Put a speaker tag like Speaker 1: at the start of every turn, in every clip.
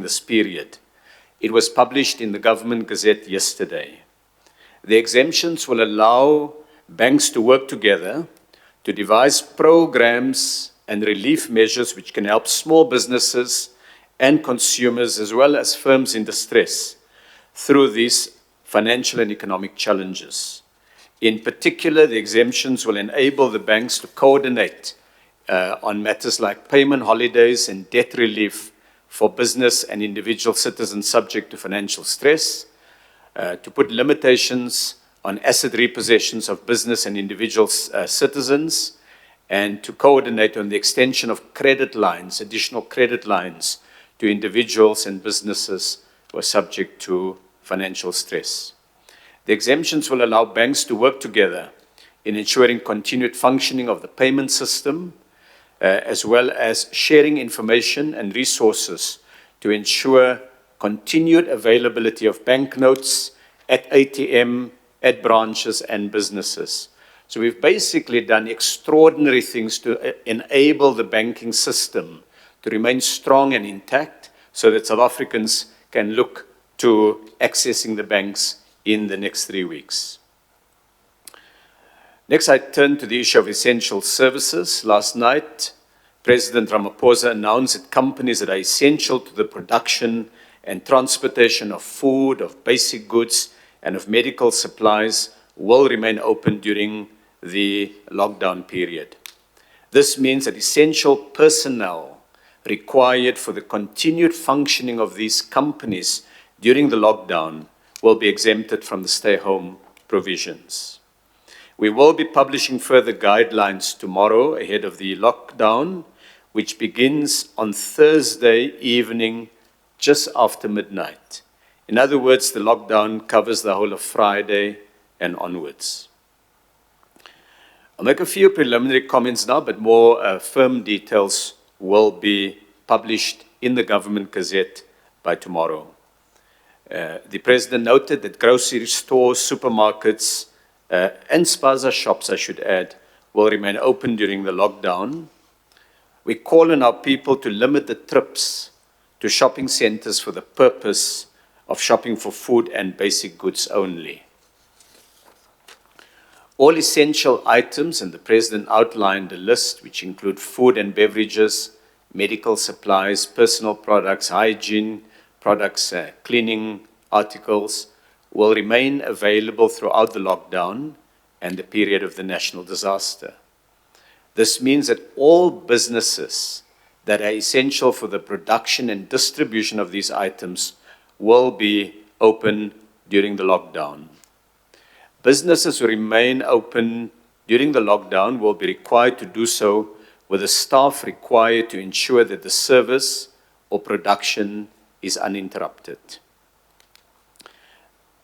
Speaker 1: this period. It was published in the Government Gazette yesterday. The exemptions will allow banks to work together to devise programs and relief measures which can help small businesses and consumers as well as firms in distress through these financial and economic challenges. In particular, the exemptions will enable the banks to coordinate on matters like payment holidays and debt relief for business and individual citizens subject to financial stress, to put limitations on asset repossessions of business and individual citizens, and to coordinate on the extension of credit lines, additional credit lines to individuals and businesses who are subject to financial stress. The exemptions will allow banks to work together in ensuring continued functioning of the payment system, as well as sharing information and resources to ensure continued availability of banknotes at ATM, at branches and businesses. So we've basically done extraordinary things to enable the banking system to remain strong and intact so that South Africans can look to accessing the banks in the next 3 weeks. Next, I turn to the issue of essential services. Last night, President Ramaphosa announced that companies that are essential to the production and transportation of food, of basic goods, and of medical supplies will remain open during the lockdown period. This means that essential personnel required for the continued functioning of these companies during the lockdown will be exempted from the stay-home provisions. We will be publishing further guidelines tomorrow ahead of the lockdown, which begins on Thursday evening just after midnight. In other words, the lockdown covers the whole of Friday and onwards. I'll make a few preliminary comments now, but more firm details will be published in the Government Gazette by tomorrow. The President noted that grocery stores, supermarkets, and spaza shops, I should add, will remain open during the lockdown. We call on our people to limit the trips to shopping centers for the purpose of shopping for food and basic goods only. All essential items, and the President outlined a list which include food and beverages, medical supplies, personal products, hygiene products, cleaning articles, will remain available throughout the lockdown and the period of the national disaster. This means that all businesses that are essential for the production and distribution of these items will be open during the lockdown. Businesses who remain open during the lockdown will be required to do so with the staff required to ensure that the service or production is uninterrupted.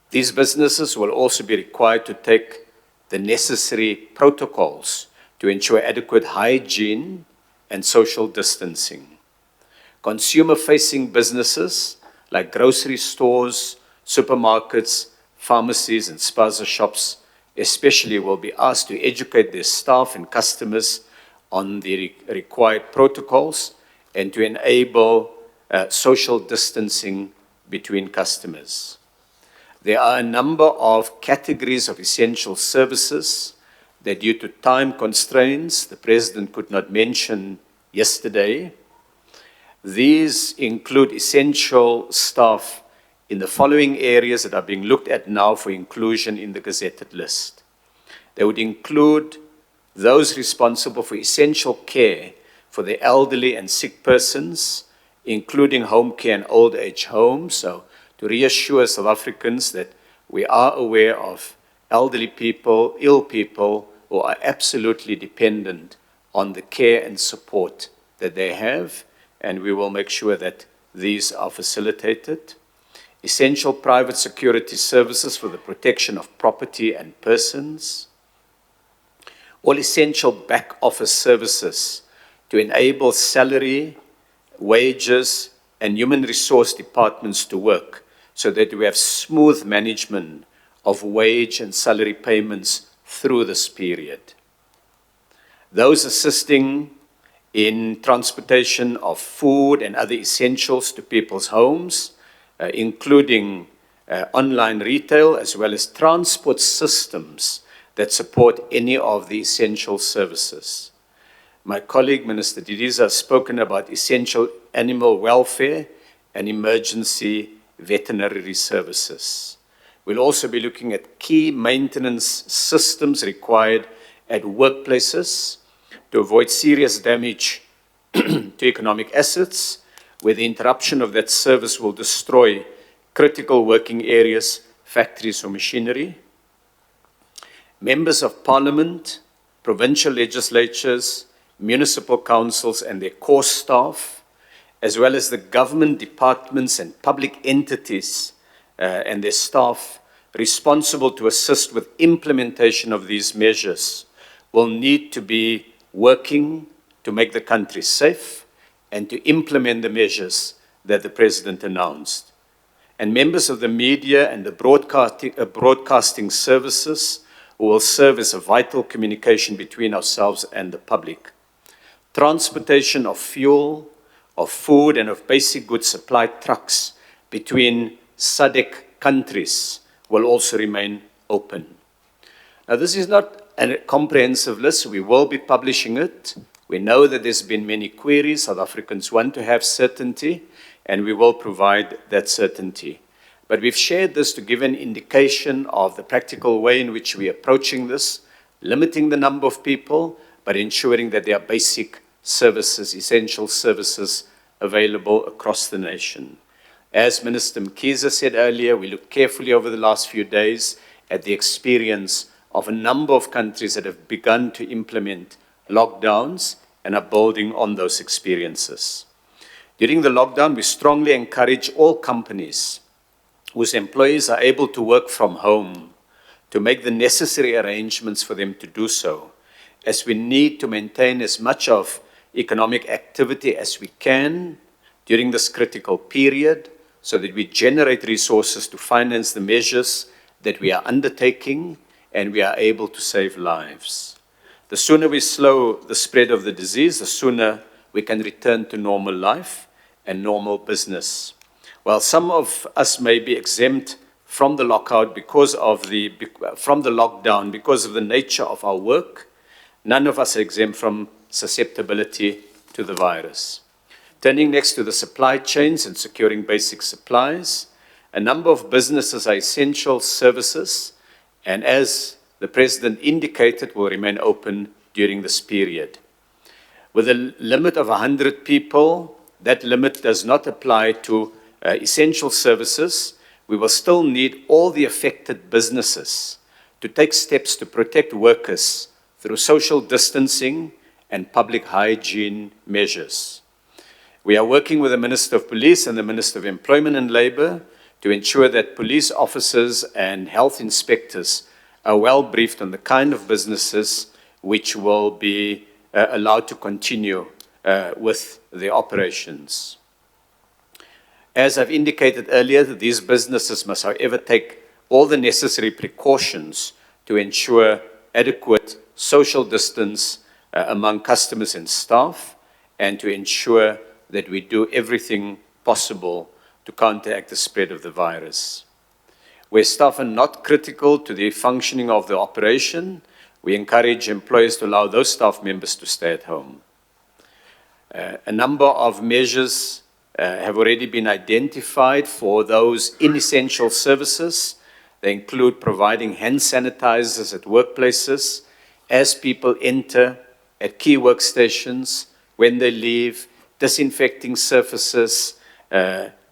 Speaker 1: These businesses will also be required to take the necessary protocols to ensure adequate hygiene and social distancing. Consumer-facing businesses like grocery stores, supermarkets, pharmacies, and spaza shops especially will be asked to educate their staff and customers on the required protocols and to enable social distancing between customers. There are a number of categories of essential services that, due to time constraints, the President could not mention yesterday. These include essential staff in the following areas that are being looked at now for inclusion in the gazetted list. They would include those responsible for essential care for the elderly and sick persons, including home care and old age homes. So to reassure South Africans that we are aware of elderly people, ill people who are absolutely dependent on the care and support that they have, and we will make sure that these are facilitated. Essential private security services for the protection of property and persons. All essential back office services to enable salary, wages, and human resource departments to work so that we have smooth management of wage and salary payments through this period. Those assisting in transportation of food and other essentials to people's homes, including online retail, as well as transport systems that support any of the essential services. My colleague, Minister Didiza, has spoken about essential animal welfare and emergency veterinary services. We'll also be looking at key maintenance systems required at workplaces to avoid serious damage to economic assets, where the interruption of that service will destroy critical working areas, factories or machinery. Members of Parliament, provincial legislatures, municipal councils and their core staff, as well as the government departments and public entities and their staff responsible to assist with implementation of these measures, will need to be working to make the country safe and to implement the measures that the President announced. And members of the media and the broadcasting services who will serve as a vital communication between ourselves and the public. Transportation of fuel, of food and of basic goods supply trucks between SADC countries will also remain open. Now, this is not a comprehensive list. We will be publishing it. We know that there's been many queries. South Africans want to have certainty, and we will provide that certainty. But we've shared this to give an indication of the practical way in which we're approaching this, limiting the number of people, but ensuring that there are basic services, essential services available across the nation. As Minister Mkhize said earlier, we looked carefully over the last few days at the experience of a number of countries that have begun to implement lockdowns and are building on those experiences. During the lockdown, we strongly encourage all companies whose employees are able to work from home to make the necessary arrangements for them to do so, as we need to maintain as much of economic activity as we can during this critical period, so that we generate resources to finance the measures that we are undertaking and we are able to save lives. The sooner we slow the spread of the disease, the sooner we can return to normal life and normal business. While some of us may be exempt from the lockdown because of the nature of our work, none of us are exempt from susceptibility to the virus. Turning next to the supply chains and securing basic supplies, a number of businesses are essential services, and as the President indicated, will remain open during this period. With a limit of 100 people, that limit does not apply to essential services. We will still need all the affected businesses to take steps to protect workers through social distancing and public hygiene measures. We are working with the Minister of Police and the Minister of Employment and Labour to ensure that police officers and health inspectors are well briefed on the kind of businesses which will be allowed to continue with their operations. As I've indicated earlier, these businesses must, however, take all the necessary precautions to ensure adequate social distance among customers and staff, and to ensure that we do everything possible to counteract the spread of the virus. Where staff are not critical to the functioning of the operation, we encourage employers to allow those staff members to stay at home. A number of measures have already been identified for those inessential services. They include providing hand sanitizers at workplaces, as people enter, at key workstations, when they leave, disinfecting surfaces,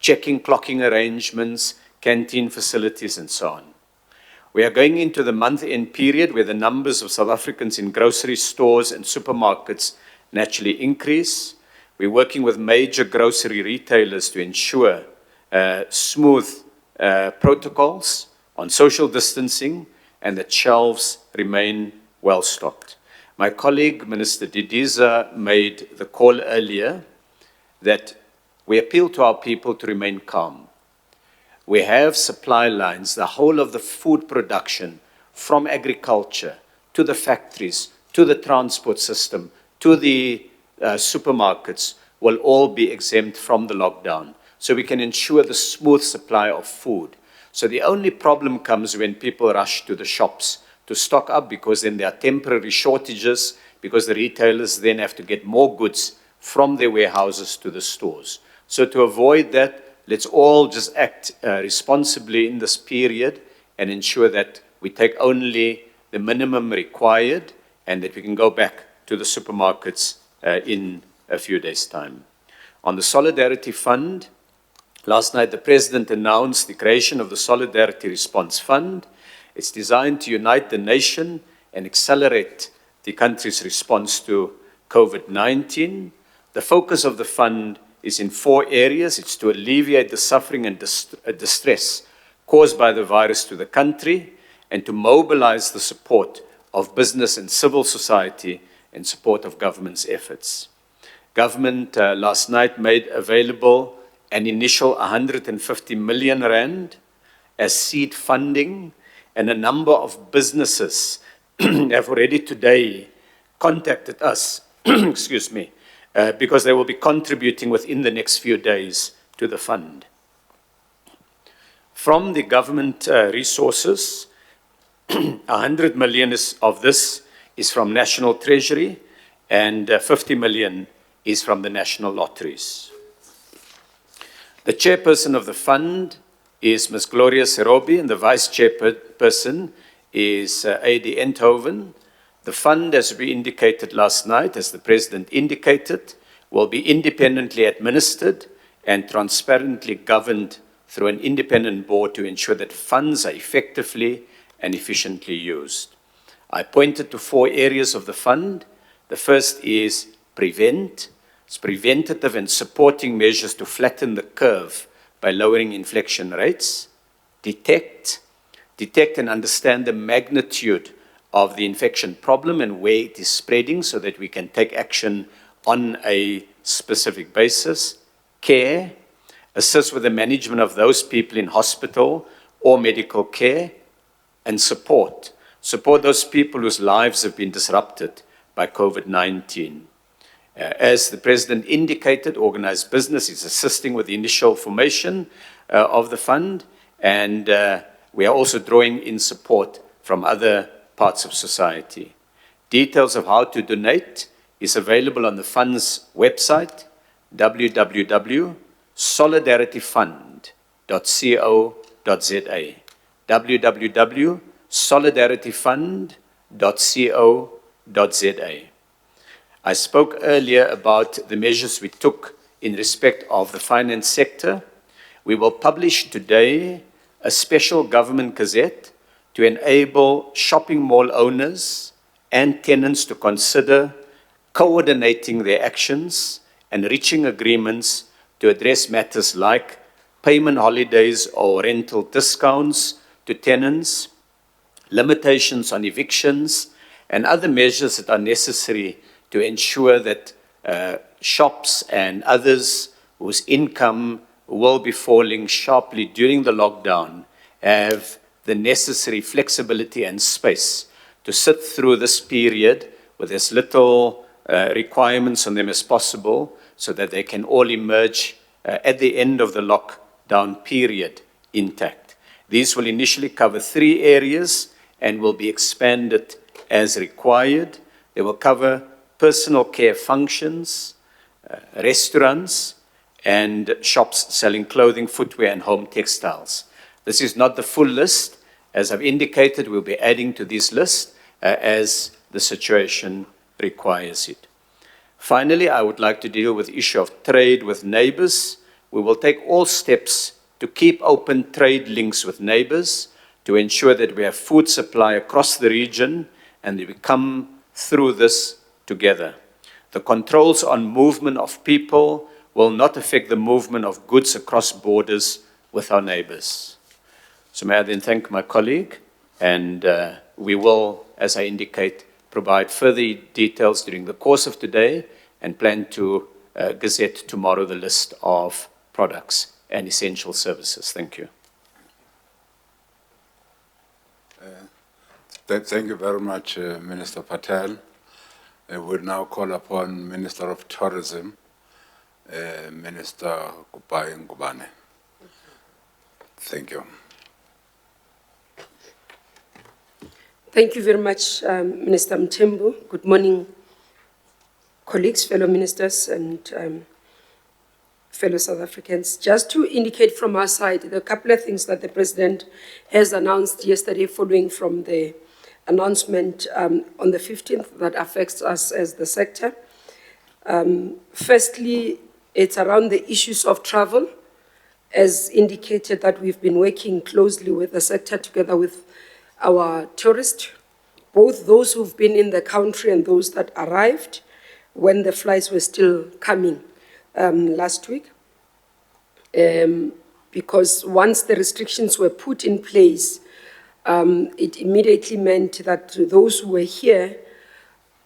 Speaker 1: checking clocking arrangements, canteen facilities, and so on. We are going into the month-end period where the numbers of South Africans in grocery stores and supermarkets naturally increase. We're working with major grocery retailers to ensure smooth protocols on social distancing and that shelves remain well stocked. My colleague, Minister Didiza, made the call earlier that we appeal to our people to remain calm. We have supply lines, the whole of the food production, from agriculture to the factories, to the transport system, to the supermarkets will all be exempt from the lockdown, so we can ensure the smooth supply of food. So the only problem comes when people rush to the shops to stock up, because then there are temporary shortages, because the retailers then have to get more goods from their warehouses to the stores. So to avoid that, let's all just act responsibly in this period and ensure that we take only the minimum required and that we can go back to the supermarkets in a few days' time. On the Solidarity Fund, last night the President announced the creation of the Solidarity Response Fund. It's designed to unite the nation and accelerate the country's response to COVID-19. The focus of the fund is in 4 areas. It's to alleviate the suffering and distress caused by the virus to the country, and to mobilize the support of business and civil society in support of government's efforts. Government last night made available an initial 150 million rand as seed funding, and a number of businesses have already today contacted us, excuse me, because they will be contributing within the next few days to the fund. From the government resources, 100 million of this is from National Treasury, and 50 million is from the national lotteries. The chairperson of the fund is Ms. Gloria Serobi, and the vice chairperson is A.D. Enthoven. The fund, as we indicated last night, as the President indicated, will be independently administered and transparently governed through an independent board to ensure that funds are effectively and efficiently used. I pointed to 4 areas of the fund. The first is prevent. It's preventative and supporting measures to flatten the curve by lowering infection rates. Detect and understand the magnitude of the infection problem and where it is spreading so that we can take action on a specific basis. Care, assist with the management of those people in hospital or medical care. And support those people whose lives have been disrupted by COVID-19. As the President indicated, organized business is assisting with the initial formation of the fund, and we are also drawing in support from other parts of society. Details of how to donate is available on the fund's website, www.solidarityfund.co.za. www.solidarityfund.co.za. I spoke earlier about the measures we took in respect of the finance sector. We will publish today a special government gazette to enable shopping mall owners and tenants to consider coordinating their actions and reaching agreements to address matters like payment holidays or rental discounts to tenants, limitations on evictions, and other measures that are necessary to ensure that shops and others whose income will be falling sharply during the lockdown have the necessary flexibility and space to sit through this period with as little requirements on them as possible, so that they can all emerge at the end of the lockdown period intact. These will initially cover 3 areas and will be expanded as required. They will cover personal care functions, restaurants, and shops selling clothing, footwear, and home textiles. This is not the full list. As I've indicated, we'll be adding to this list as the situation requires it. Finally, I would like to deal with the issue of trade with neighbors. We will take all steps to keep open trade links with neighbors to ensure that we have food supply across the region and that we come through this together. The controls on movement of people will not affect the movement of goods across borders with our neighbors. So may I then thank my colleague, and we will, as I indicate, provide further details during the course of today and plan to gazette tomorrow the list of products and essential services. Thank you.
Speaker 2: Thank you very much, Minister Patel. I will now call upon Minister of Tourism, Minister Kupai Ngubane. Thank you.
Speaker 3: Thank you very much, Minister Mthembu. Good morning, colleagues, fellow ministers, and fellow South Africans. Just to indicate from our side, there are a couple of things that the President has announced yesterday following from the announcement on the 15th that affects us as the sector. Firstly, it's around the issues of travel. As indicated, that we've been working closely with the sector together with our tourists, both those who've been in the country and those that arrived when the flights were still coming last week. Because once the restrictions were put in place, it immediately meant that those who were here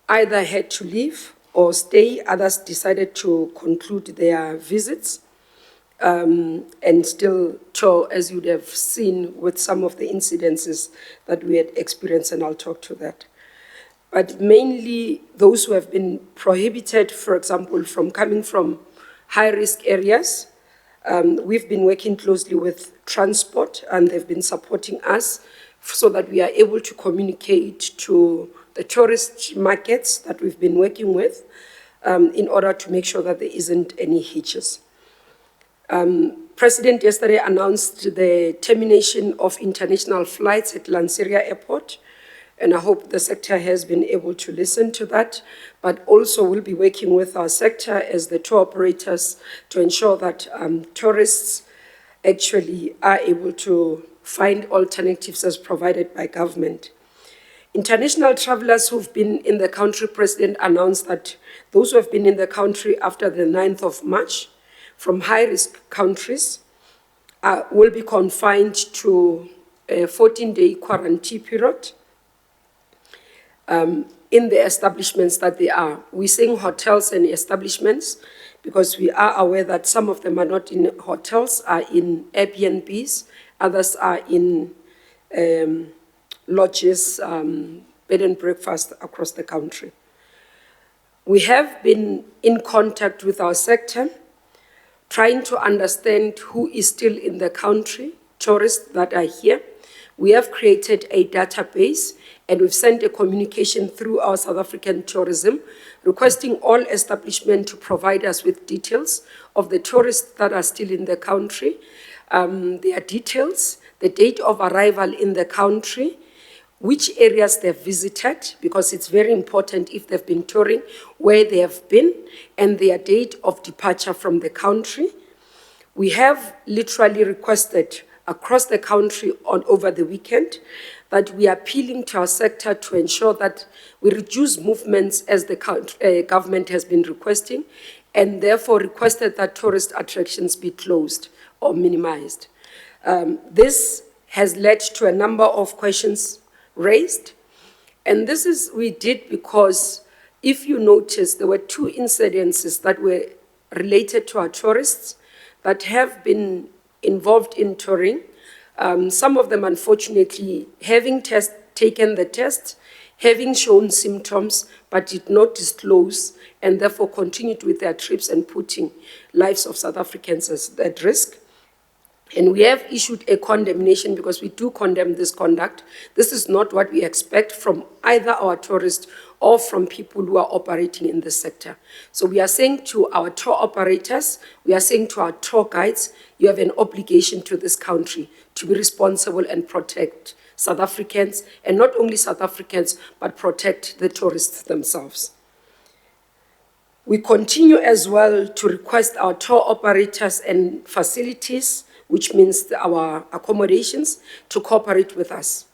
Speaker 3: either had to leave or stay. Others decided to conclude their visits and still tour, as you'd have seen with some of the incidences that we had experienced, and I'll talk to that. But mainly those who have been prohibited, for example, from coming from high-risk areas. We've been working closely with transport, and they've been supporting us so that we are able to communicate to the tourist markets that we've been working with in order to make sure that there isn't any hitches. President yesterday announced the termination of international flights at Lanseria Airport, and I hope the sector has been able to listen to that, but also we'll be working with our sector as the tour operators to ensure that tourists actually are able to find alternatives as provided by government. International travelers who've been in the country, President announced that those who have been in the country after the 9th of March from high-risk countries will be confined to a 14-day quarantine period in the establishments that they are. We're saying hotels and establishments because we are aware that some of them are not in hotels, are in Airbnbs, others are in lodges, bed and breakfast across the country. We have been in contact with our sector, trying to understand who is still in the country, tourists that are here. We have created a database, and we've sent a communication through our South African tourism, requesting all establishments to provide us with details of the tourists that are still in the country, their details, the date of arrival in the country, which areas they've visited, because it's very important if they've been touring, where they have been, and their date of departure from the country. We have literally requested across the country over the weekend that we are appealing to our sector to ensure that we reduce movements as the government has been requesting, and therefore requested that tourist attractions be closed or minimized. This has led to a number of questions raised, and we did because if you notice, there were 2 incidences that were related to our tourists that have been involved in touring. Some of them, unfortunately, having taken the test, having shown symptoms, but did not disclose, and therefore continued with their trips and putting lives of South Africans at risk. And we have issued a condemnation because we do condemn this conduct. This is not what we expect from either our tourists or from people who are operating in this sector. So we are saying to our tour operators, we are saying to our tour guides, you have an obligation to this country to be responsible and protect South Africans, and not only South Africans, but protect the tourists themselves. We continue as well to request our tour operators and facilities, which means our accommodations, to cooperate with us.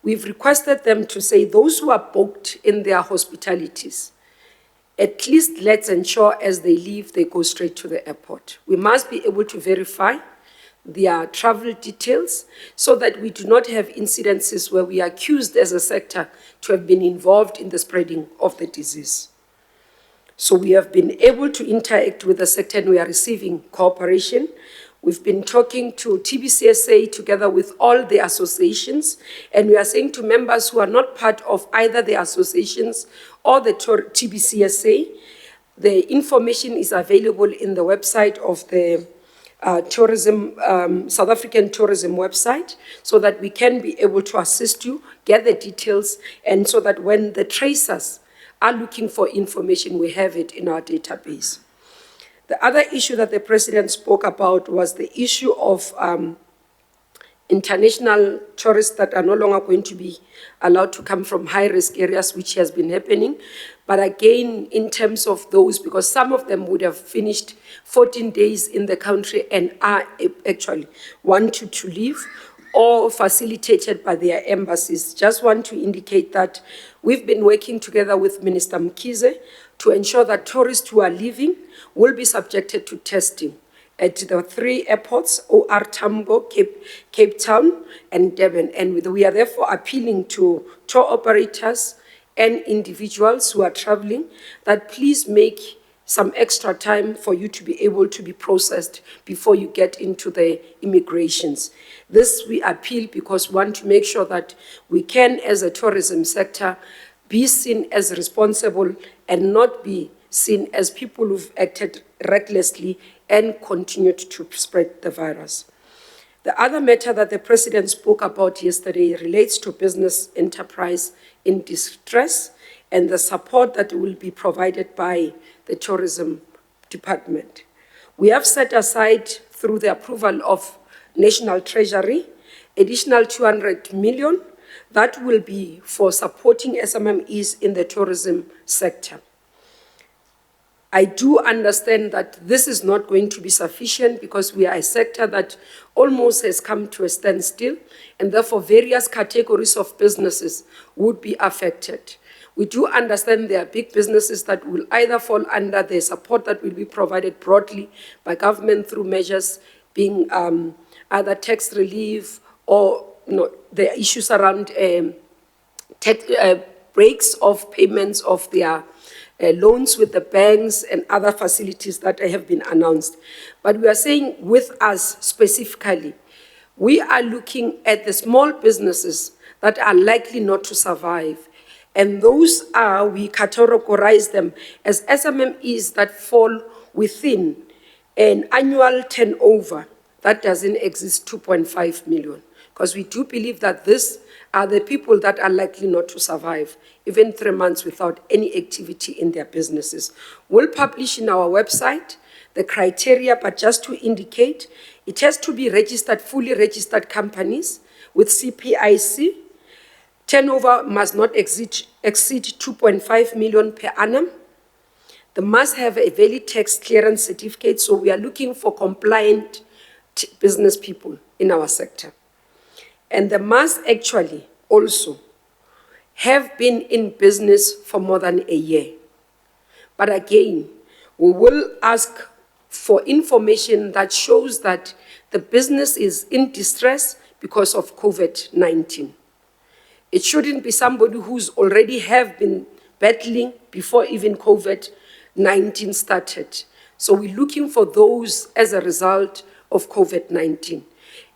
Speaker 3: We've requested them to say those who are booked in their hospitalities, at least let's ensure as they leave, they go straight to the airport. We must be able to verify their travel details so that we do not have incidences where we are accused as a sector to have been involved in the spreading of the disease. So we have been able to interact with the sector, and we are receiving cooperation. We've been talking to TBCSA together with all the associations, and we are saying to members who are not part of either the associations or the TBCSA, the information is available in the website of the South African tourism website, so that we can be able to assist you, get the details, and so that when the tracers are looking for information, we have it in our database. The other issue that the President spoke about was the issue of international tourists that are no longer going to be allowed to come from high-risk areas, which has been happening. But again, in terms of those, because some of them would have finished 14 days in the country and are actually wanted to leave, or facilitated by their embassies. Just want to indicate that we've been working together with Minister Mkhize to ensure that tourists who are leaving will be subjected to testing at the 3 airports, OR Tambo, Cape Town, and Durban. And we are therefore appealing to tour operators and individuals who are traveling that please make some extra time for you to be able to be processed before you get into the immigrations. This we appeal because we want to make sure that we can, as a tourism sector, be seen as responsible and not be seen as people who've acted recklessly and continued to spread the virus. The other matter that the President spoke about yesterday relates to business enterprise in distress and the support that will be provided by the Tourism Department. We have set aside, through the approval of National Treasury, additional 200 million that will be for supporting SMMEs in the tourism sector. I do understand that this is not going to be sufficient because we are a sector that almost has come to a standstill, and therefore various categories of businesses would be affected. We do understand there are big businesses that will either fall under the support that will be provided broadly by government through measures being either tax relief or the issues around breaks of payments of their loans with the banks and other facilities that have been announced. But we are saying with us specifically, we are looking at the small businesses that are likely not to survive. And those are, we categorize them as SMMEs that fall within an annual turnover that doesn't exist 2.5 million. Because we do believe that these are the people that are likely not to survive, even 3 months without any activity in their businesses. We'll publish in our website the criteria, but just to indicate, it has to be registered, fully registered companies with CPIC. Turnover must not exceed 2.5 million per annum. They must have a valid tax clearance certificate, so we are looking for compliant business people in our sector. And they must actually also have been in business for more than a year. But again, we will ask for information that shows that the business is in distress because of COVID-19. It shouldn't be somebody who's already have been battling before even COVID-19 started. So we're looking for those as a result of COVID-19.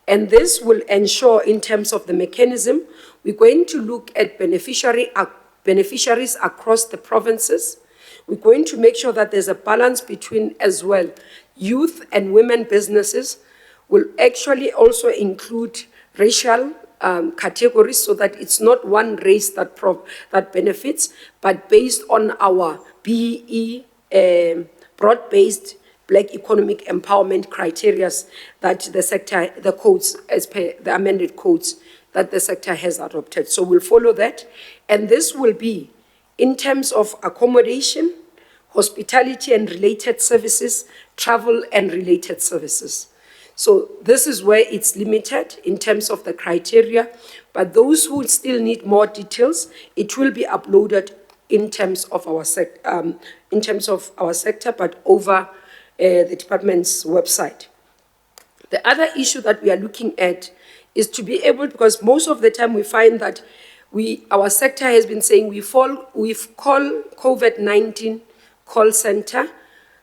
Speaker 3: And this will ensure, in terms of the mechanism, we're going to look at beneficiaries across the provinces. We're going to make sure that there's a balance between, as well, youth and women businesses. Will actually also include racial categories, so that it's not one race that benefits, but based on our BEE, broad-based Black economic empowerment criteria that the sector, the codes, as per the amended codes that the sector has adopted. So we'll follow that. And this will be in terms of accommodation, hospitality and related services, travel and related services. So this is where it's limited in terms of the criteria, but those who still need more details, it will be uploaded in terms of our sector, but over the department's website. The other issue that we are looking at is to be able, because most of the time we find that our sector has been saying we've called COVID-19 call center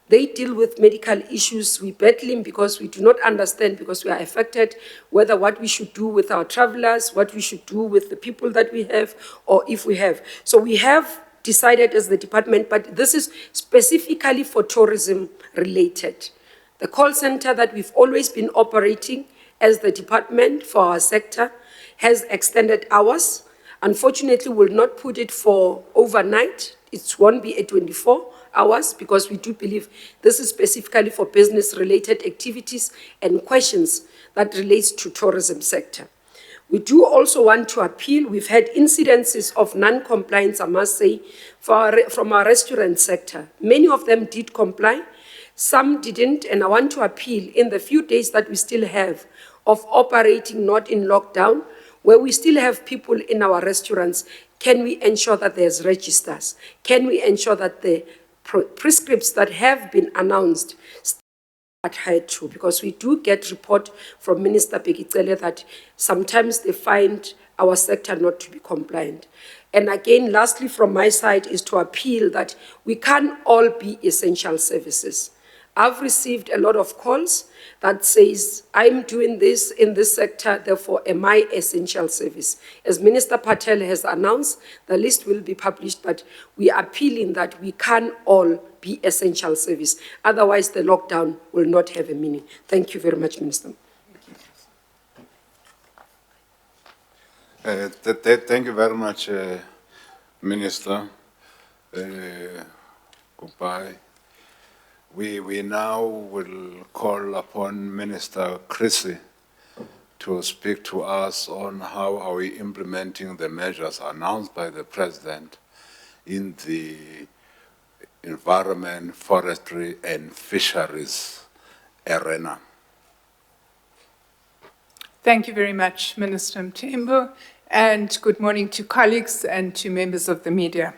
Speaker 3: They deal with medical issues. We're battling because we do not understand, because we are affected, whether what we should do with our travelers, what we should do with the people that we have, or if we have. So we have decided as the department, but this is specifically for tourism related. The call center that we've always been operating as the department for our sector has extended hours. Unfortunately, we'll not put it for overnight. It won't be a 24 hours, because we do believe this is specifically for business-related activities and questions that relates to tourism sector. We do also want to appeal. We've had incidences of non-compliance, I must say, from our restaurant sector. Many of them did comply, some didn't, and I want to appeal in the few days that we still have of operating not in lockdown, where we still have people in our restaurants. Can we ensure that there's registers? Can we ensure that the prescripts that have been announced adhered to? Because we do get report from Minister Bekicele that sometimes they find our sector not to be compliant. And again, lastly from my side is to appeal that we can't all be essential services. I've received a lot of calls that says, I'm doing this in this sector, therefore am I essential service? As Minister Patel has announced, the list will be published, but we are appealing that we can all be essential service. Otherwise, the lockdown will not have a meaning. Thank you very much, Minister.
Speaker 2: Thank you very much, Minister. Goodbye. We now will call upon Minister Chrissy to speak to us on how are we implementing the measures announced by the President in the environment, forestry and fisheries arena.
Speaker 4: Thank you very much, Minister Mthembu, and good morning to colleagues and to members of the media.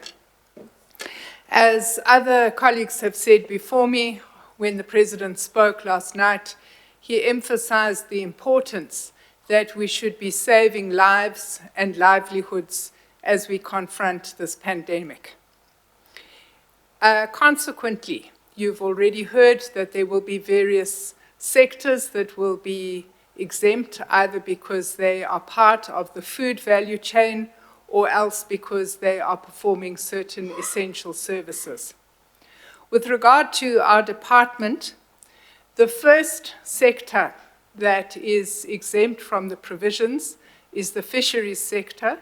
Speaker 4: As other colleagues have said before me, when the President spoke last night, he emphasized the importance that we should be saving lives and livelihoods as we confront this pandemic. Consequently, you've already heard that there will be various sectors that will be exempt, either because they are part of the food value chain or else because they are performing certain essential services. With regard to our department, the first sector that is exempt from the provisions is the fisheries sector,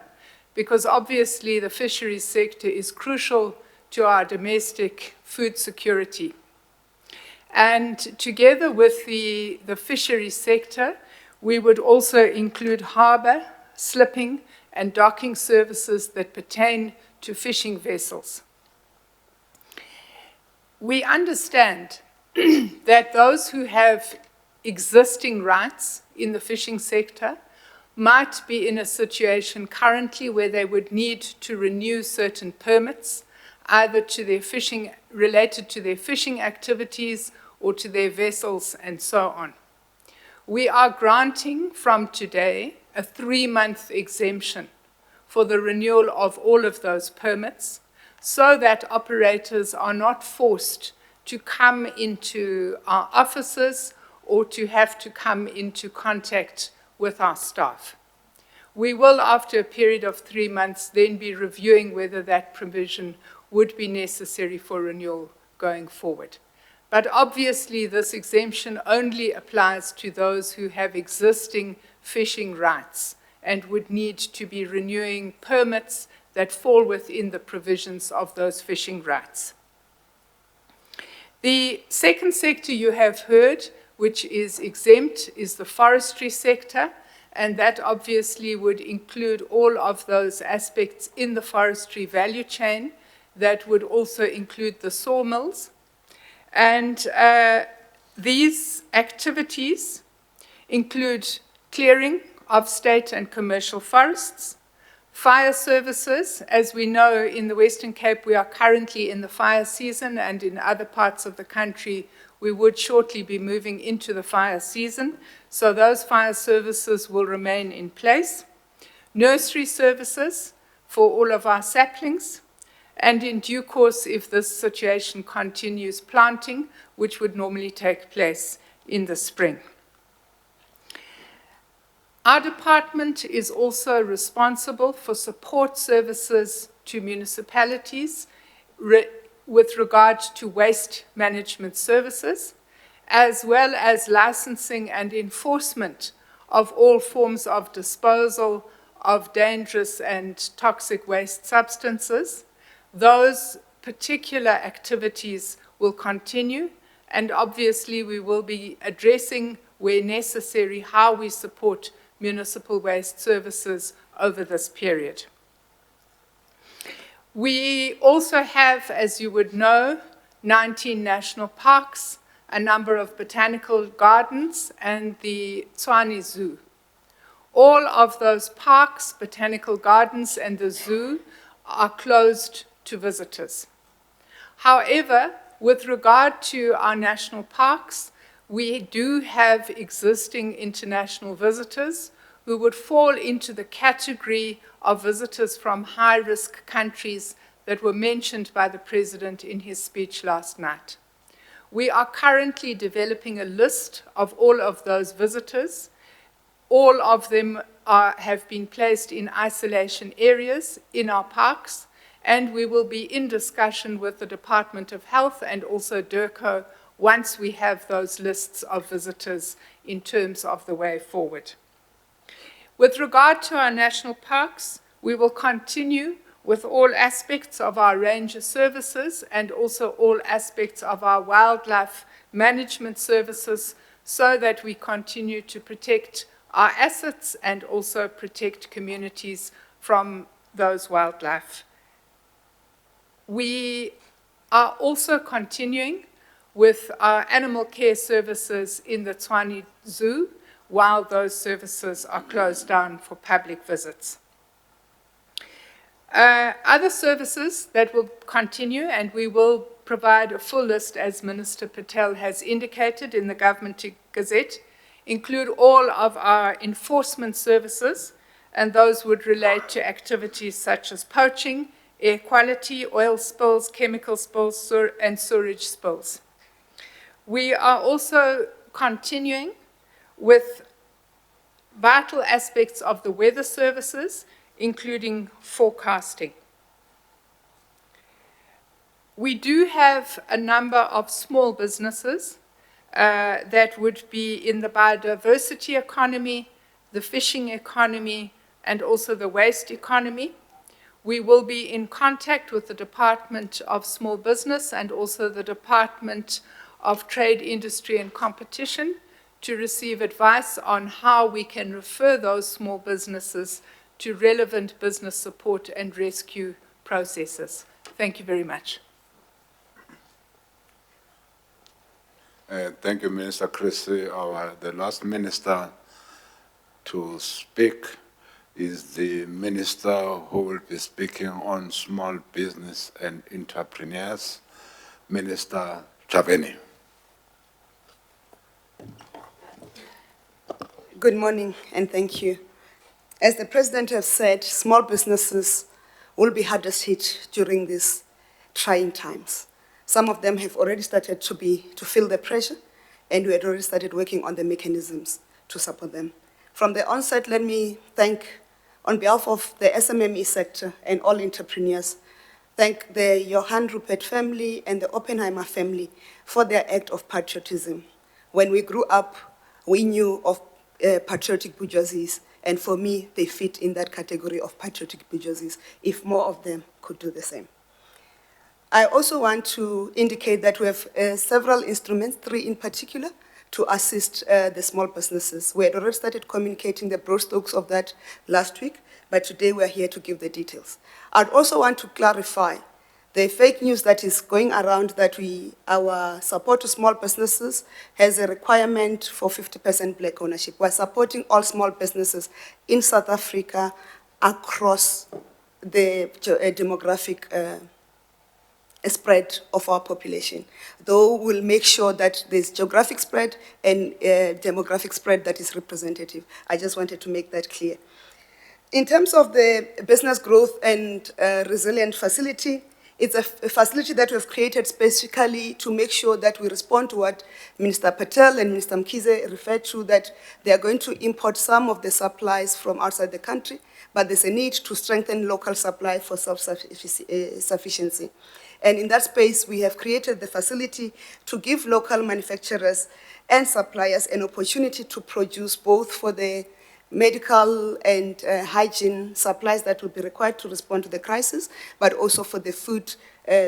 Speaker 4: because obviously the fisheries sector is crucial to our domestic food security. And together with the fisheries sector, we would also include harbour, slipping, and docking services that pertain to fishing vessels. We understand that those who have existing rights in the fishing sector might be in a situation currently where they would need to renew certain permits, either to their fishing, related to their fishing activities or to their vessels and so on. We are granting from today a 3-month exemption for the renewal of all of those permits, so that operators are not forced to come into our offices or to have to come into contact with our staff. We will, after a period of 3 months, then be reviewing whether that provision would be necessary for renewal going forward. But obviously, this exemption only applies to those who have existing fishing rights and would need to be renewing permits that fall within the provisions of those fishing rights. The second sector you have heard, which is exempt, is the forestry sector, and that obviously would include all of those aspects in the forestry value chain. That would also include the sawmills. And these activities include clearing of state and commercial forests, fire services. As we know, in the Western Cape, we are currently in the fire season, and in other parts of the country, we would shortly be moving into the fire season. So those fire services will remain in place. Nursery services for all of our saplings, and in due course, if this situation continues, planting, which would normally take place in the spring. Our department is also responsible for support services to municipalities with regard to waste management services, as well as licensing and enforcement of all forms of disposal of dangerous and toxic waste substances. Those particular activities will continue, and obviously we will be addressing, where necessary, how we support municipal waste services over this period. We also have, as you would know, 19 national parks, a number of botanical gardens, and the Tshwane Zoo. All of those parks, botanical gardens, and the zoo are closed to visitors. However, with regard to our national parks, we do have existing international visitors who would fall into the category of visitors from high-risk countries that were mentioned by the President in his speech last night. We are currently developing a list of all of those visitors. All of them have been placed in isolation areas in our parks, and we will be in discussion with the Department of Health and also DIRCO once we have those lists of visitors in terms of the way forward. With regard to our national parks, we will continue with all aspects of our ranger services and also all aspects of our wildlife management services so that we continue to protect our assets and also protect communities from those wildlife. We are also continuing with our animal care services in the Tshwane Zoo while those services are closed down for public visits. Other services that will continue, and we will provide a full list as Minister Patel has indicated in the Government Gazette, include all of our enforcement services, and those would relate to activities such as poaching, air quality, oil spills, chemical spills, and sewage spills. We are also continuing with vital aspects of the weather services, including forecasting. We do have a number of small businesses that would be in the biodiversity economy, the fishing economy, and also the waste economy. We will be in contact with the Department of Small Business and also the Department of Trade, Industry and Competition to receive advice on how we can refer those small businesses to relevant business support and rescue processes. Thank you very much.
Speaker 2: Thank you, Minister Chrissy. The last minister to speak is the minister who will be speaking on small business and entrepreneurs, Minister Chabeni.
Speaker 5: Good morning and thank you. As the President has said, small businesses will be hardest hit during these trying times. Some of them have already started to feel the pressure, and we had already started working on the mechanisms to support them. From the onset, let me thank, on behalf of the SMME sector and all entrepreneurs, thank the Johann Rupert family and the Oppenheimer family for their act of patriotism. When we grew up, we knew of patriotic bourgeoisies, and for me, they fit in that category of patriotic bourgeoisies, if more of them could do the same. I also want to indicate that we have several instruments, 3 in particular, to assist the small businesses. We had already started communicating the broad strokes of that last week, but today we're here to give the details. I'd also want to clarify the fake news that is going around that our support to small businesses has a requirement for 50% black ownership. We're supporting all small businesses in South Africa across the demographic spread of our population. Though we'll make sure that there's geographic spread and demographic spread that is representative. I just wanted to make that clear. In terms of the business growth and resilient facility, It's a facility that we've created specifically to make sure that we respond to what Minister Patel and Minister Mkhize referred to, that they are going to import some of the supplies from outside the country, but there's a need to strengthen local supply for self-sufficiency. And in that space, we have created the facility to give local manufacturers and suppliers an opportunity to produce both for the medical and hygiene supplies that will be required to respond to the crisis, but also for the food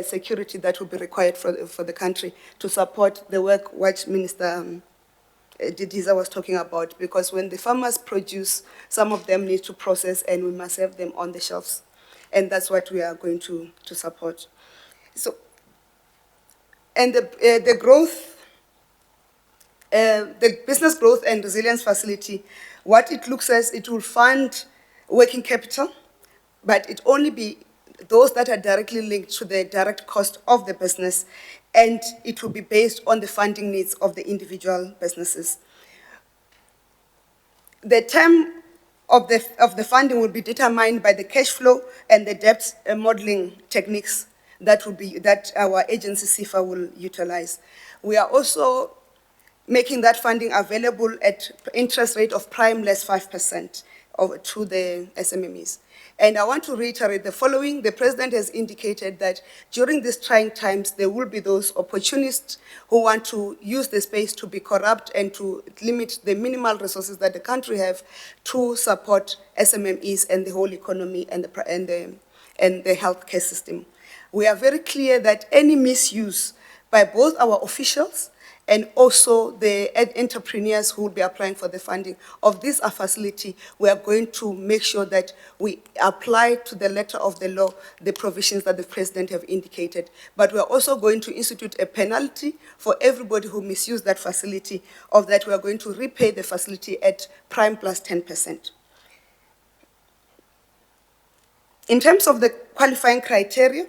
Speaker 5: security that will be required for the country to support the work which Minister Didiza was talking about. Because when the farmers produce, some of them need to process, and we must have them on the shelves. And that's what we are going to support. So, and the growth, the business growth and resilience facility, what it looks as, it will fund working capital, but it only be those that are directly linked to the direct cost of the business, and it will be based on the funding needs of the individual businesses. The term of the funding will be determined by the cash flow and the debt modeling techniques that our agency SIFA will utilize. We are also making that funding available at interest rate of prime less 5% to the SMMEs. And I want to reiterate the following. The President has indicated that during these trying times, there will be those opportunists who want to use the space to be corrupt and to limit the minimal resources that the country have to support SMMEs and the whole economy and the healthcare system. We are very clear that any misuse by both our officials and also the entrepreneurs who will be applying for the funding of this facility, we are going to make sure that we apply to the letter of the law the provisions that the President have indicated. But we are also going to institute a penalty for everybody who misused that facility, of that we are going to repay the facility at prime plus 10%. In terms of the qualifying criteria,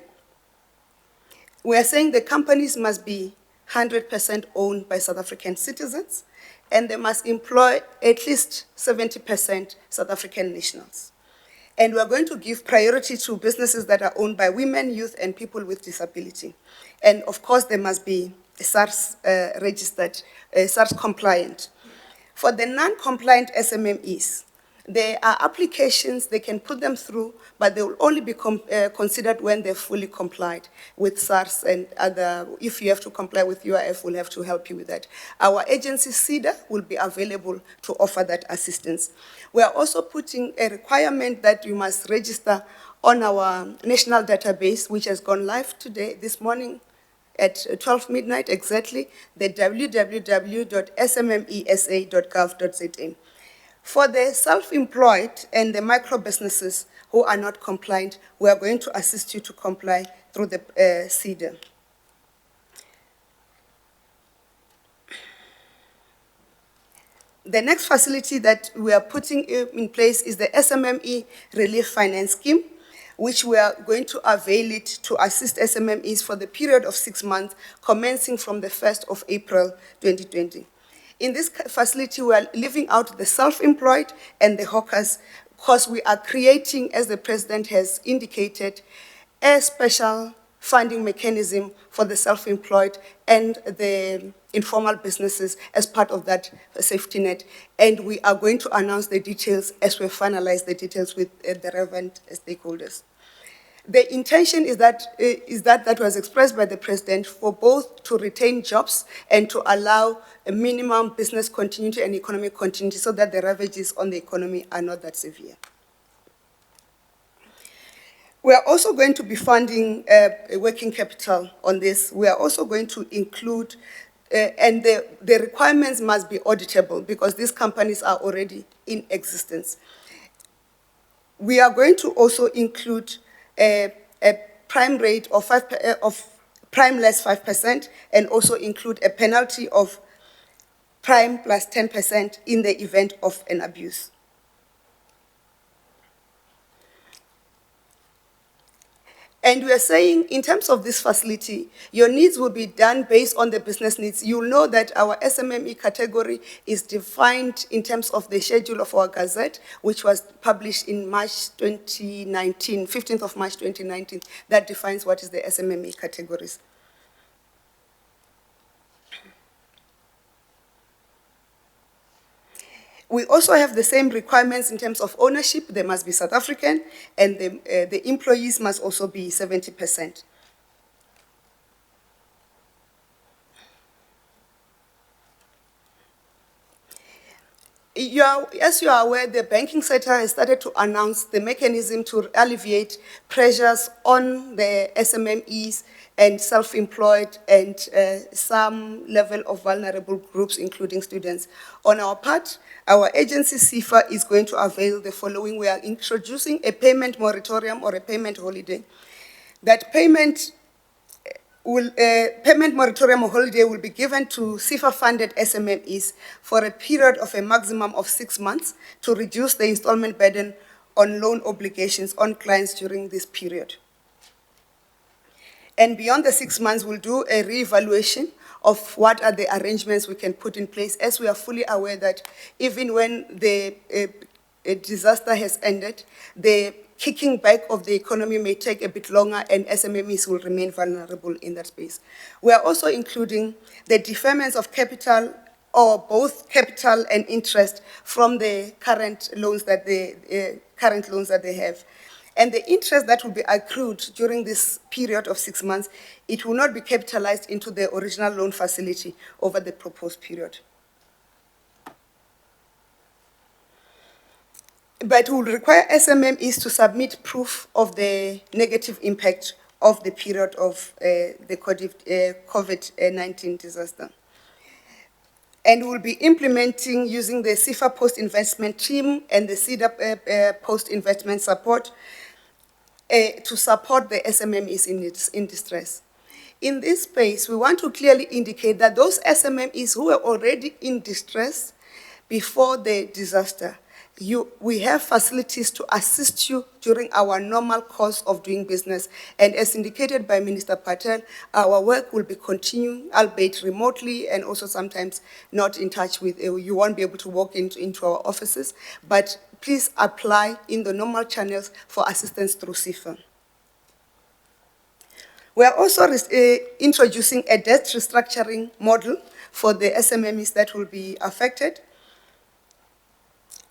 Speaker 5: we are saying the companies must be 100% owned by South African citizens, and they must employ at least 70% South African nationals. And we are going to give priority to businesses that are owned by women, youth, and people with disability. And of course, they must be SARS registered, SARS compliant. For the non-compliant SMMEs, there are applications, they can put them through, but they will only be considered when they're fully complied with SARS and other. If you have to comply with UIF, we'll have to help you with that. Our agency, CEDA, will be available to offer that assistance. We are also putting a requirement that you must register on our national database, which has gone live today, this morning, at 12 midnight exactly, the www.smmesa.gov.za. For the self-employed and the micro businesses who are not compliant, we are going to assist you to comply through the CEDA. The next facility that we are putting in place is the SMME Relief Finance Scheme, which we are going to avail it to assist SMMEs for the period of 6 months, commencing from the 1st of April 2020. In this facility, we are leaving out the self-employed and the hawkers, because we are creating, as the President has indicated, a special funding mechanism for the self-employed and the informal businesses as part of that safety net. And we are going to announce the details as we finalize the details with the relevant stakeholders. The intention is that was expressed by the President, for both to retain jobs and to allow a minimum business continuity and economic continuity, so that the ravages on the economy are not that severe. We are also going to be funding a working capital on this. We are also going to include, and the requirements must be auditable, because these companies are already in existence. We are going to also include a prime rate of prime less 5%, and also include a penalty of prime plus 10% in the event of an abuse. And we are saying, in terms of this facility, your needs will be done based on the business needs. You'll know that our SMME category is defined in terms of the schedule of our Gazette, which was published in March 2019, 15th of March 2019, that defines what is the SMME categories. We also have the same requirements in terms of ownership. They must be South African, and the employees must also be 70%. As you are aware, the banking sector has started to announce the mechanism to alleviate pressures on the SMMEs and self-employed and some level of vulnerable groups, including students. On our part, our agency, CIFA, is going to avail the following. We are introducing a payment moratorium or a payment holiday. That payment moratorium or holiday will be given to CIFA-funded SMMEs for a period of a maximum of 6 months to reduce the installment burden on loan obligations on clients during this period. And beyond the 6 months, we'll do a reevaluation of what are the arrangements we can put in place, as we are fully aware that even when the disaster has ended, the kicking back of the economy may take a bit longer, and SMMEs will remain vulnerable in that space. We are also including the deferments of capital, or both capital and interest, from the current loans that they have. And the interest that will be accrued during this period of 6 months, it will not be capitalized into the original loan facility over the proposed period. But will require SMMEs to submit proof of the negative impact of the period of the COVID-19 disaster. And we'll be implementing using the CIFA post-investment team and the CEDA post-investment support to support the SMMEs in distress. In this space, we want to clearly indicate that those SMMEs who were already in distress before the disaster, we have facilities to assist you during our normal course of doing business. And as indicated by Minister Patel, our work will be continuing, albeit remotely, and also sometimes not in touch with, you won't be able to walk into our offices, but please apply in the normal channels for assistance through CIFA. We are also introducing a debt restructuring model for the SMMEs that will be affected.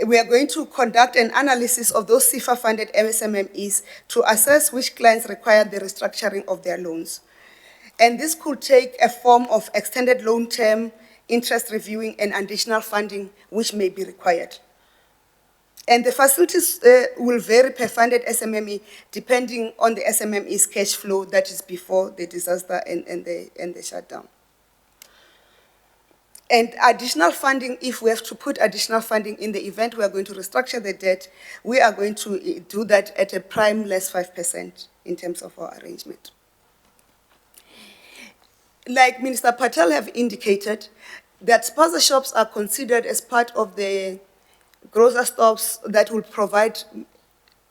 Speaker 5: We are going to conduct an analysis of those CIFA-funded SMMEs to assess which clients require the restructuring of their loans. And this could take a form of extended loan term, interest reviewing, and additional funding, which may be required. And the facilities will vary per funded SMME depending on the SMME's cash flow, that is before the disaster and the shutdown. And additional funding, if we have to put additional funding in the event we are going to restructure the debt, we are going to do that at a prime less 5% in terms of our arrangement. Like Minister Patel have indicated, that spaza shops are considered as part of the grocer stores that will provide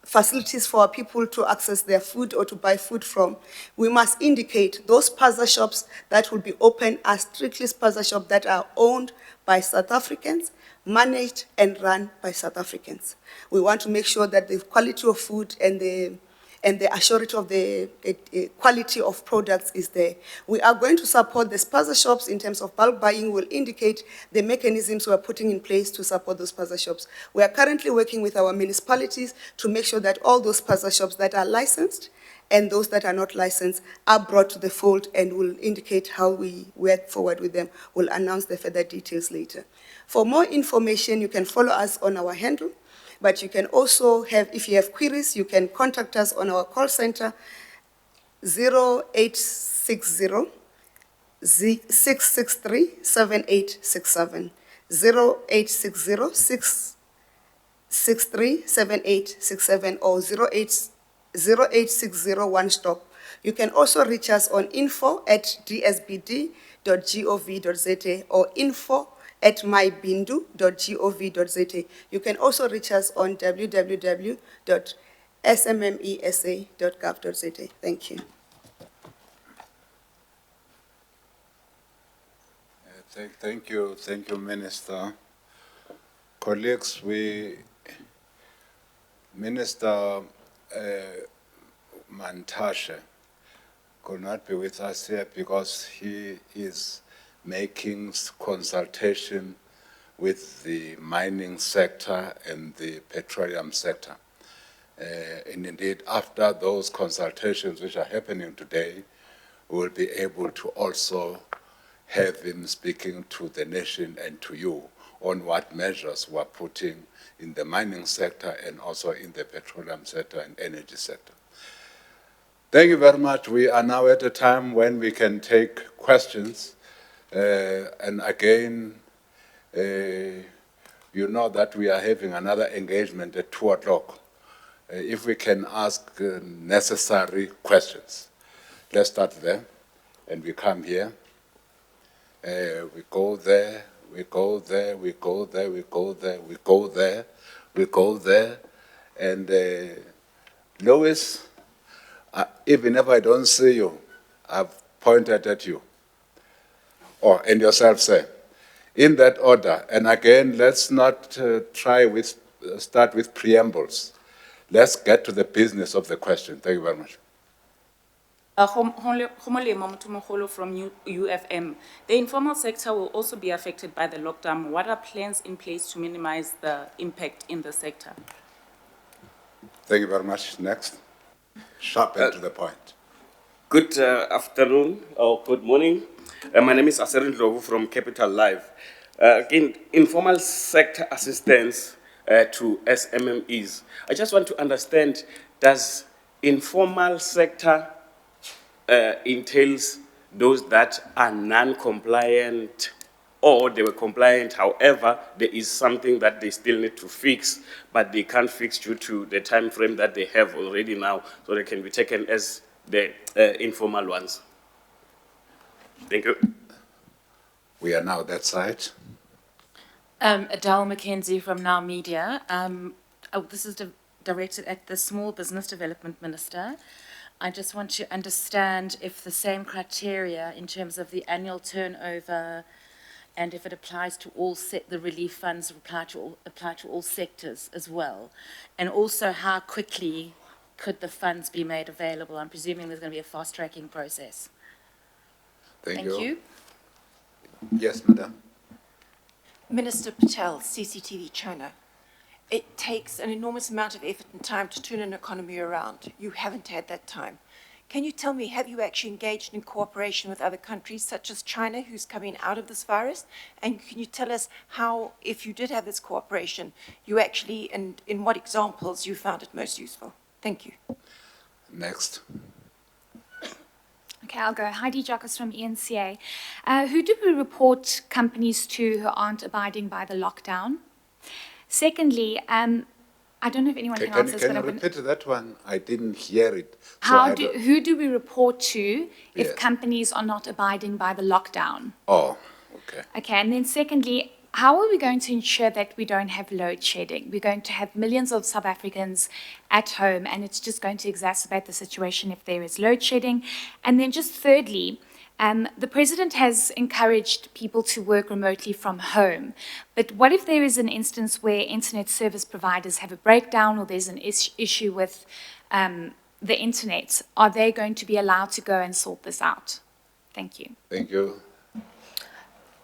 Speaker 5: facilities for people to access their food or to buy food from. We must indicate those spaza shops that will be open are strictly spaza shops that are owned by South Africans, managed and run by South Africans. We want to make sure that the quality of food and the assurance of the quality of products is there. We are going to support the spaza shops in terms of bulk buying. Will indicate the mechanisms we are putting in place to support those spaza shops. We are currently working with our municipalities to make sure that all those spaza shops that are licensed and those that are not licensed are brought to the fold, and will indicate how we work forward with them. We'll announce the further details later. For more information, you can follow us on our handle. But you can also have, if you have queries, you can contact us on our call center, 0860 663 7867, 0860 663 7867, or 0860 one stop. You can also reach us on info@dsbd.gov.za or info@mybindu.gov.za. You can also reach us on www.dsbd.gov.za. smmesa.gov.za. Thank you.
Speaker 2: Thank you, Minister. Colleagues, Minister Mantashe could not be with us here because he is making consultation with the mining sector and the petroleum sector. And indeed, after those consultations which are happening today, we will be able to also have him speaking to the nation and to you on what measures we're putting in the mining sector and also in the petroleum sector and energy sector. Thank you very much. We are now at a time when we can take questions. And again, you know that we are having another engagement at 2 o'clock. If we can ask necessary questions. Let's start there, and we come here. We go there, we go there, we go there, we go there, we go there, we go there. And Lois, even if I don't see you, I've pointed at you. Or, and yourself, sir. In that order. And again, let's not start with preambles. Let's get to the business of the question. Thank you very much.
Speaker 6: Khomolemo from UFM. The informal sector will also be affected by the lockdown. What are plans in place to minimize the impact in the sector?
Speaker 2: Thank you very much. Next. Sharp and to the point.
Speaker 7: Good afternoon or good morning. My name is Aserin Lovu from Capital Live. Again, informal sector assistance to SMMEs. I just want to understand, does informal sector entails those that are non-compliant or they were compliant, however, there is something that they still need to fix, but they can't fix due to the time frame that they have already now, so they can be taken as the informal ones. Thank you.
Speaker 2: We are now that side.
Speaker 6: Adele McKenzie from Now Media. This is directed at the Small Business Development Minister. I just want to understand if the same criteria in terms of the annual turnover and if it applies to all the relief funds apply to all sectors as well. And also how quickly could the funds be made available? I'm presuming there's going to be a fast-tracking process.
Speaker 2: Thank you.
Speaker 8: Yes,
Speaker 2: Madam.
Speaker 8: Minister Patel, CCTV China. It takes an enormous amount of effort and time to turn an economy around. You haven't had that time. Can you tell me, have you actually engaged in cooperation with other countries such as China, who's coming out of this virus? And can you tell us how, if you did have this cooperation, you actually, and in what examples you found it most useful? Thank you.
Speaker 2: Next.
Speaker 9: Okay, I'll go. Heidi Jockus from ENCA. Who do we report companies to who aren't abiding by the lockdown? Secondly, I don't know if anyone can answer this.
Speaker 2: Can you repeat that one? I didn't hear it. So
Speaker 9: who do we report to if companies are not abiding by the lockdown?
Speaker 2: Oh, okay.
Speaker 9: Okay, and then secondly, how are we going to ensure that we don't have load shedding? We're going to have millions of South Africans at home, and it's just going to exacerbate the situation if there is load shedding. And then just thirdly, the President has encouraged people to work remotely from home. But what if there is an instance where internet service providers have a breakdown or there's an issue with the internet? Are they going to be allowed to go and sort this out? Thank you.
Speaker 2: Thank you.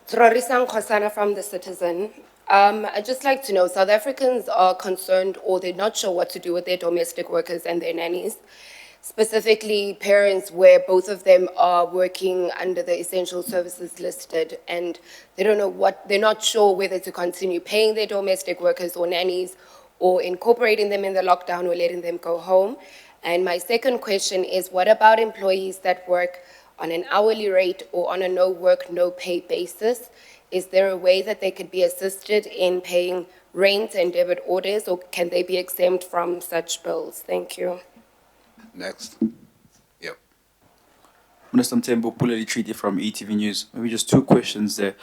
Speaker 3: Rorisang Khosana from The Citizen. I'd just like to know, South Africans are concerned or they're not sure what to do with their domestic workers and their nannies, specifically parents where both of them are working under the essential services listed and they don't know they're not sure whether to continue paying their domestic workers or nannies or incorporating them in the lockdown or letting them go home. And my second question is, what about employees that work on an hourly rate or on a no work, no pay basis? Is there a way that they could be assisted in paying rent and debit orders, or can they be exempt from such bills? Thank you.
Speaker 2: Next. Yep.
Speaker 10: Minister Mtembu, Puleli Treaty from ETV News. Maybe just two questions there.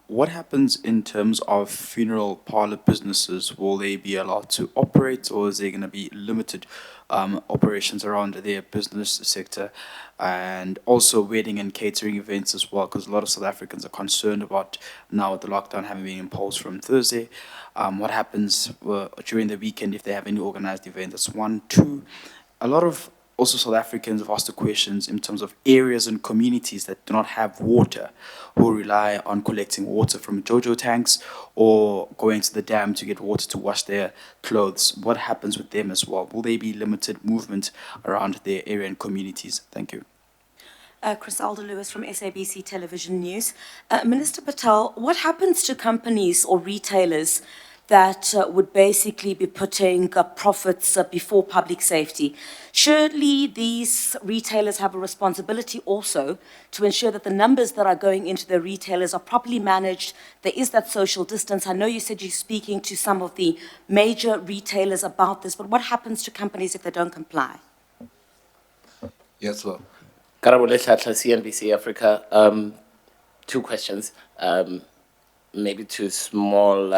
Speaker 10: What happens in terms of funeral parlor businesses? Will they be allowed to operate, or is there going to be limited operations around their business sector? And also wedding and catering events as well, because a lot of South Africans are concerned about now with the lockdown having been imposed from Thursday. What happens during the weekend if they have any organized event? That's one. Two, a lot of also South Africans have asked the questions in terms of areas and communities that do not have water, who rely on collecting water from JoJo tanks or going to the dam to get water to wash their clothes. What happens with them as well? Will there be limited movement around their area and communities? Thank you.
Speaker 6: Crisalda Lewis from SABC Television News. Minister Patel, what happens to companies or retailers that would basically be putting profits before public safety? Surely these retailers have a responsibility also to ensure that the numbers that are going into the retailers are properly managed. There is that social distance. I know you said you're speaking to some of the major retailers about this, but what happens to companies if they don't comply?
Speaker 2: Yes, sir.
Speaker 11: Karabole Tlatla, CNBC Africa. Two questions. Maybe to small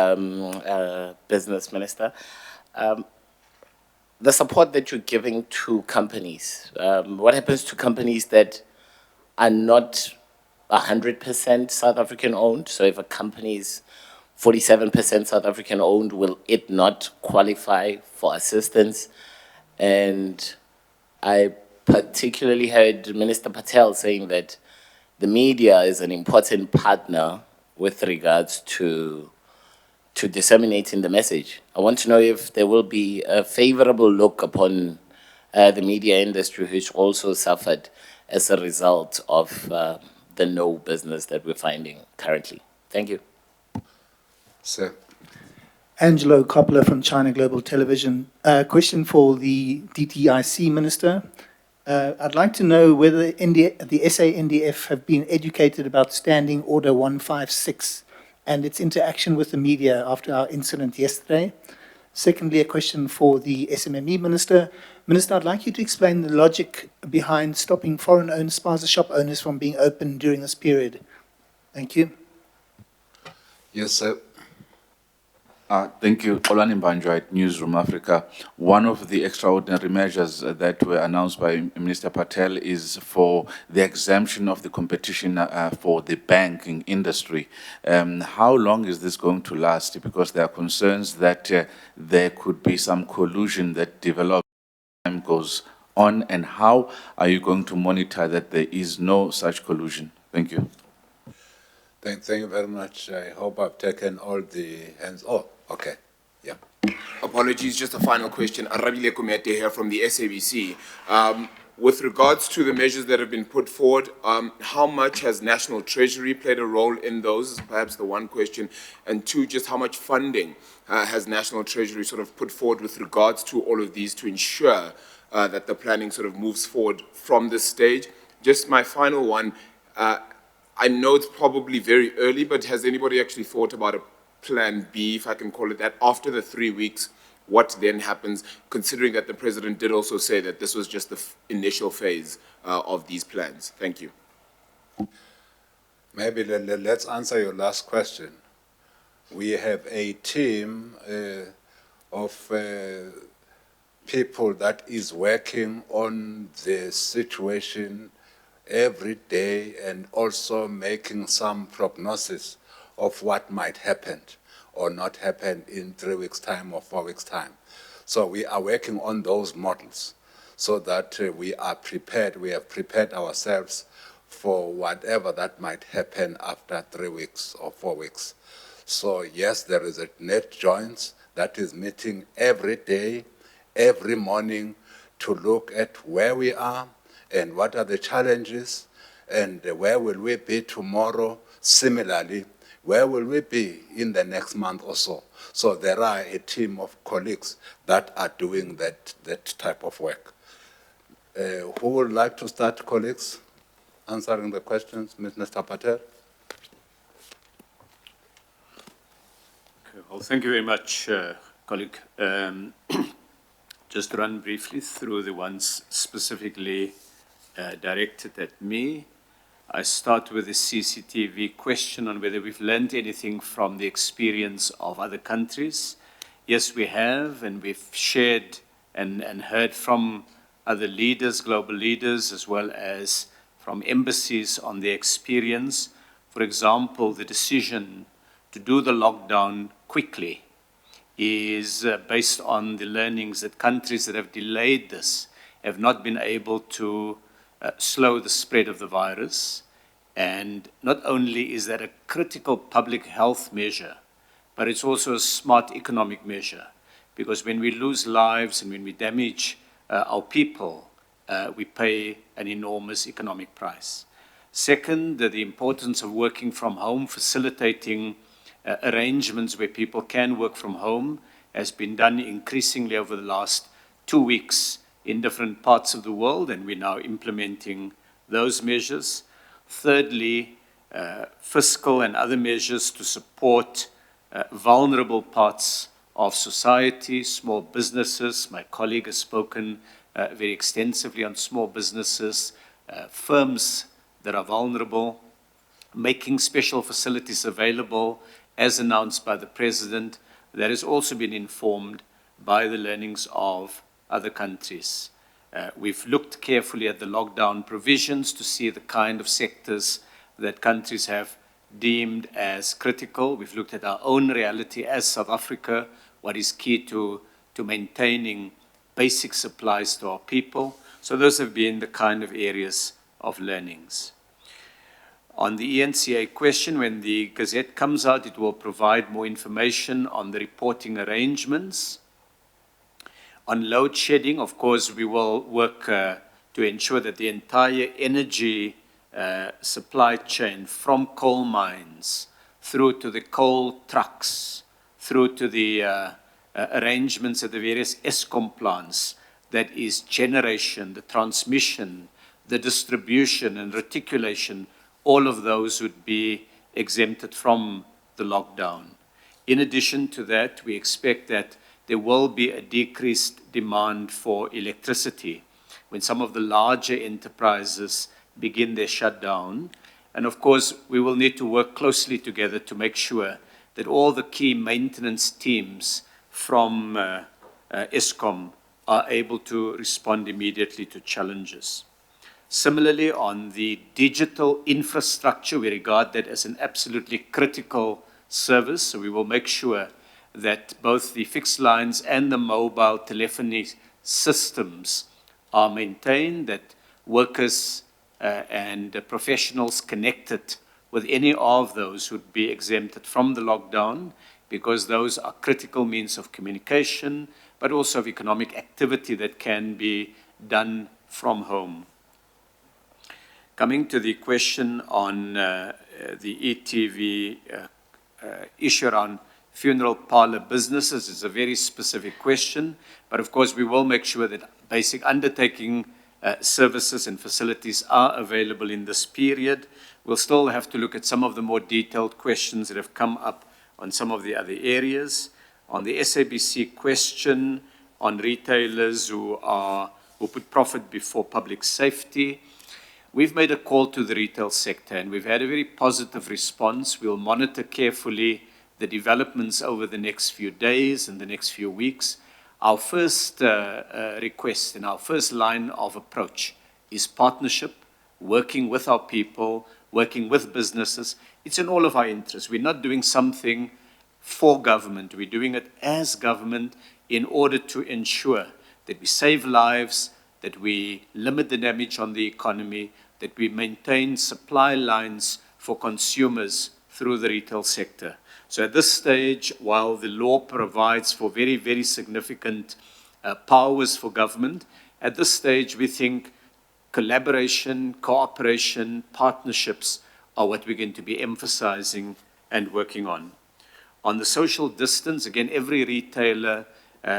Speaker 11: business minister. The support that you're giving to companies, what happens to companies that are not 100% South African owned? So if a company is 47% South African owned, will it not qualify for assistance? And I particularly heard Minister Patel saying that the media is an important partner with regards to disseminating the message. I want to know if there will be a favorable look upon the media industry, which also suffered as a result of the no business that we're finding currently. Thank you.
Speaker 2: Sir.
Speaker 12: Angelo Coppola from China Global Television. Question for the DTIC Minister. I'd like to know whether the SANDF have been educated about Standing Order 156 and its interaction with the media after our incident yesterday. Secondly, a question for the SMME Minister. Minister, I'd like you to explain the logic behind stopping foreign-owned spaza shop owners from being open during this period. Thank you.
Speaker 2: Yes, sir.
Speaker 13: Thank you. Olani Mbanjwa, Newsroom Africa. One of the extraordinary measures that were announced by Minister Patel is for the exemption of the competition for the banking industry. How long is this going to last? Because there are concerns that there could be some collusion that develops as time goes on. And how are you going to monitor that there is no such collusion? Thank you.
Speaker 2: Thank you very much. I hope I've taken all the hands. Oh, okay. Yeah.
Speaker 14: Apologies, just a final question. Arabile Kumete here from the SABC. With regards to the measures that have been put forward, how much has National Treasury played a role in those is perhaps the one question. And two, just how much funding has National Treasury sort of put forward with regards to all of these to ensure that the planning sort of moves forward from this stage? Just my final one, I know it's probably very early, but has anybody actually thought about a plan B, if I can call it that, after the 3 weeks? What then happens, considering that the president did also say that this was just the initial phase of these plans? Thank you.
Speaker 2: Maybe let's answer your last question. We have a team of people that is working on the situation every day and also making some prognosis of what might happen or not happen in 3 weeks' time or 4 weeks' time. So we are working on those models so that we are prepared, we have prepared ourselves for whatever that might happen after 3 weeks or 4 weeks. So yes, there is a net joint that is meeting every day, every morning, to look at where we are and what are the challenges and where will we be tomorrow. Similarly, where will we be in the next month or so? So there are a team of colleagues that are doing that type of work. Who would like to start, colleagues, answering the questions? Mr. Patel?
Speaker 1: Okay, well, thank you very much, colleague. Just to run briefly through the ones specifically directed at me. I start with the CCTV question on whether we've learned anything from the experience of other countries. Yes, we have, and we've shared and heard from other leaders, global leaders, as well as from embassies on their experience. For example, the decision to do the lockdown quickly is based on the learnings that countries that have delayed this have not been able to slow the spread of the virus. And not only is that a critical public health measure, but it's also a smart economic measure. Because when we lose lives and when we damage our people, we pay an enormous economic price. Second, the importance of working from home, facilitating arrangements where people can work from home has been done increasingly over the last 2 weeks in different parts of the world, and we're now implementing those measures. Thirdly, fiscal and other measures to support vulnerable parts of society, small businesses. My colleague has spoken very extensively on small businesses, firms that are vulnerable, making special facilities available as announced by the President. That has also been informed by the learnings of other countries. We've looked carefully at the lockdown provisions to see the kind of sectors that countries have deemed as critical. We've looked at our own reality as South Africa, what is key to maintaining basic supplies to our people. So those have been the kind of areas of learnings. On the ENCA question, when the Gazette comes out, it will provide more information on the reporting arrangements. On load shedding, of course, we will work to ensure that the entire energy supply chain, from coal mines through to the coal trucks, through to the arrangements at the various Eskom plants, that is generation, the transmission, the distribution and reticulation, all of those would be exempted from the lockdown. In addition to that, we expect that there will be a decreased demand for electricity when some of the larger enterprises begin their shutdown. And of course, we will need to work closely together to make sure that all the key maintenance teams from Eskom are able to respond immediately to challenges. Similarly, on the digital infrastructure, we regard that as an absolutely critical service. So we will make sure that both the fixed lines and the mobile telephony systems are maintained, that workers and professionals connected with any of those would be exempted from the lockdown, because those are critical means of communication, but also of economic activity that can be done from home. Coming to the question on the ETV issue around funeral parlor businesses, it's a very specific question, but of course we will make sure that basic undertaking services and facilities are available in this period. We'll still have to look at some of the more detailed questions that have come up on some of the other areas. On the SABC question on retailers who put profit before public safety, we've made a call to the retail sector and we've had a very positive response. We'll monitor carefully the developments over the next few days and the next few weeks. Our first request and our first line of approach is partnership, working with our people, working with businesses. It's in all of our interests. We're not doing something for government. We're doing it as government in order to ensure that we save lives, that we limit the damage on the economy, that we maintain supply lines for consumers through the retail sector. So at this stage, while the law provides for very, very significant powers for government, at this stage we think collaboration, cooperation, partnerships are what we're going to be emphasizing and working on. On the social distance, again, every retailer,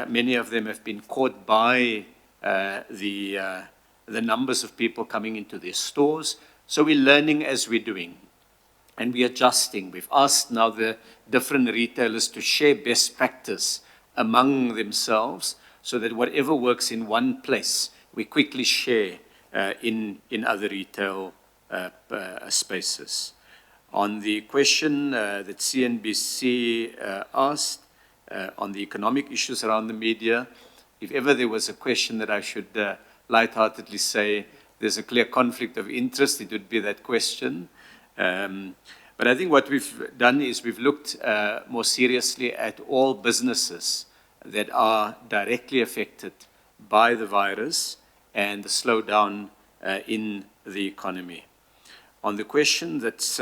Speaker 1: many of them have been caught by the numbers of people coming into their stores. So we're learning as we're doing, and we're adjusting. We've asked now the different retailers to share best practice among themselves so that whatever works in one place, we quickly share in other retail spaces. On the question that CNBC asked on the economic issues around the media, if ever there was a question that I should lightheartedly say there's a clear conflict of interest, it would be that question. But I think what we've done is we've looked more seriously at all businesses that are directly affected by the virus and the slowdown in the economy. On the question that's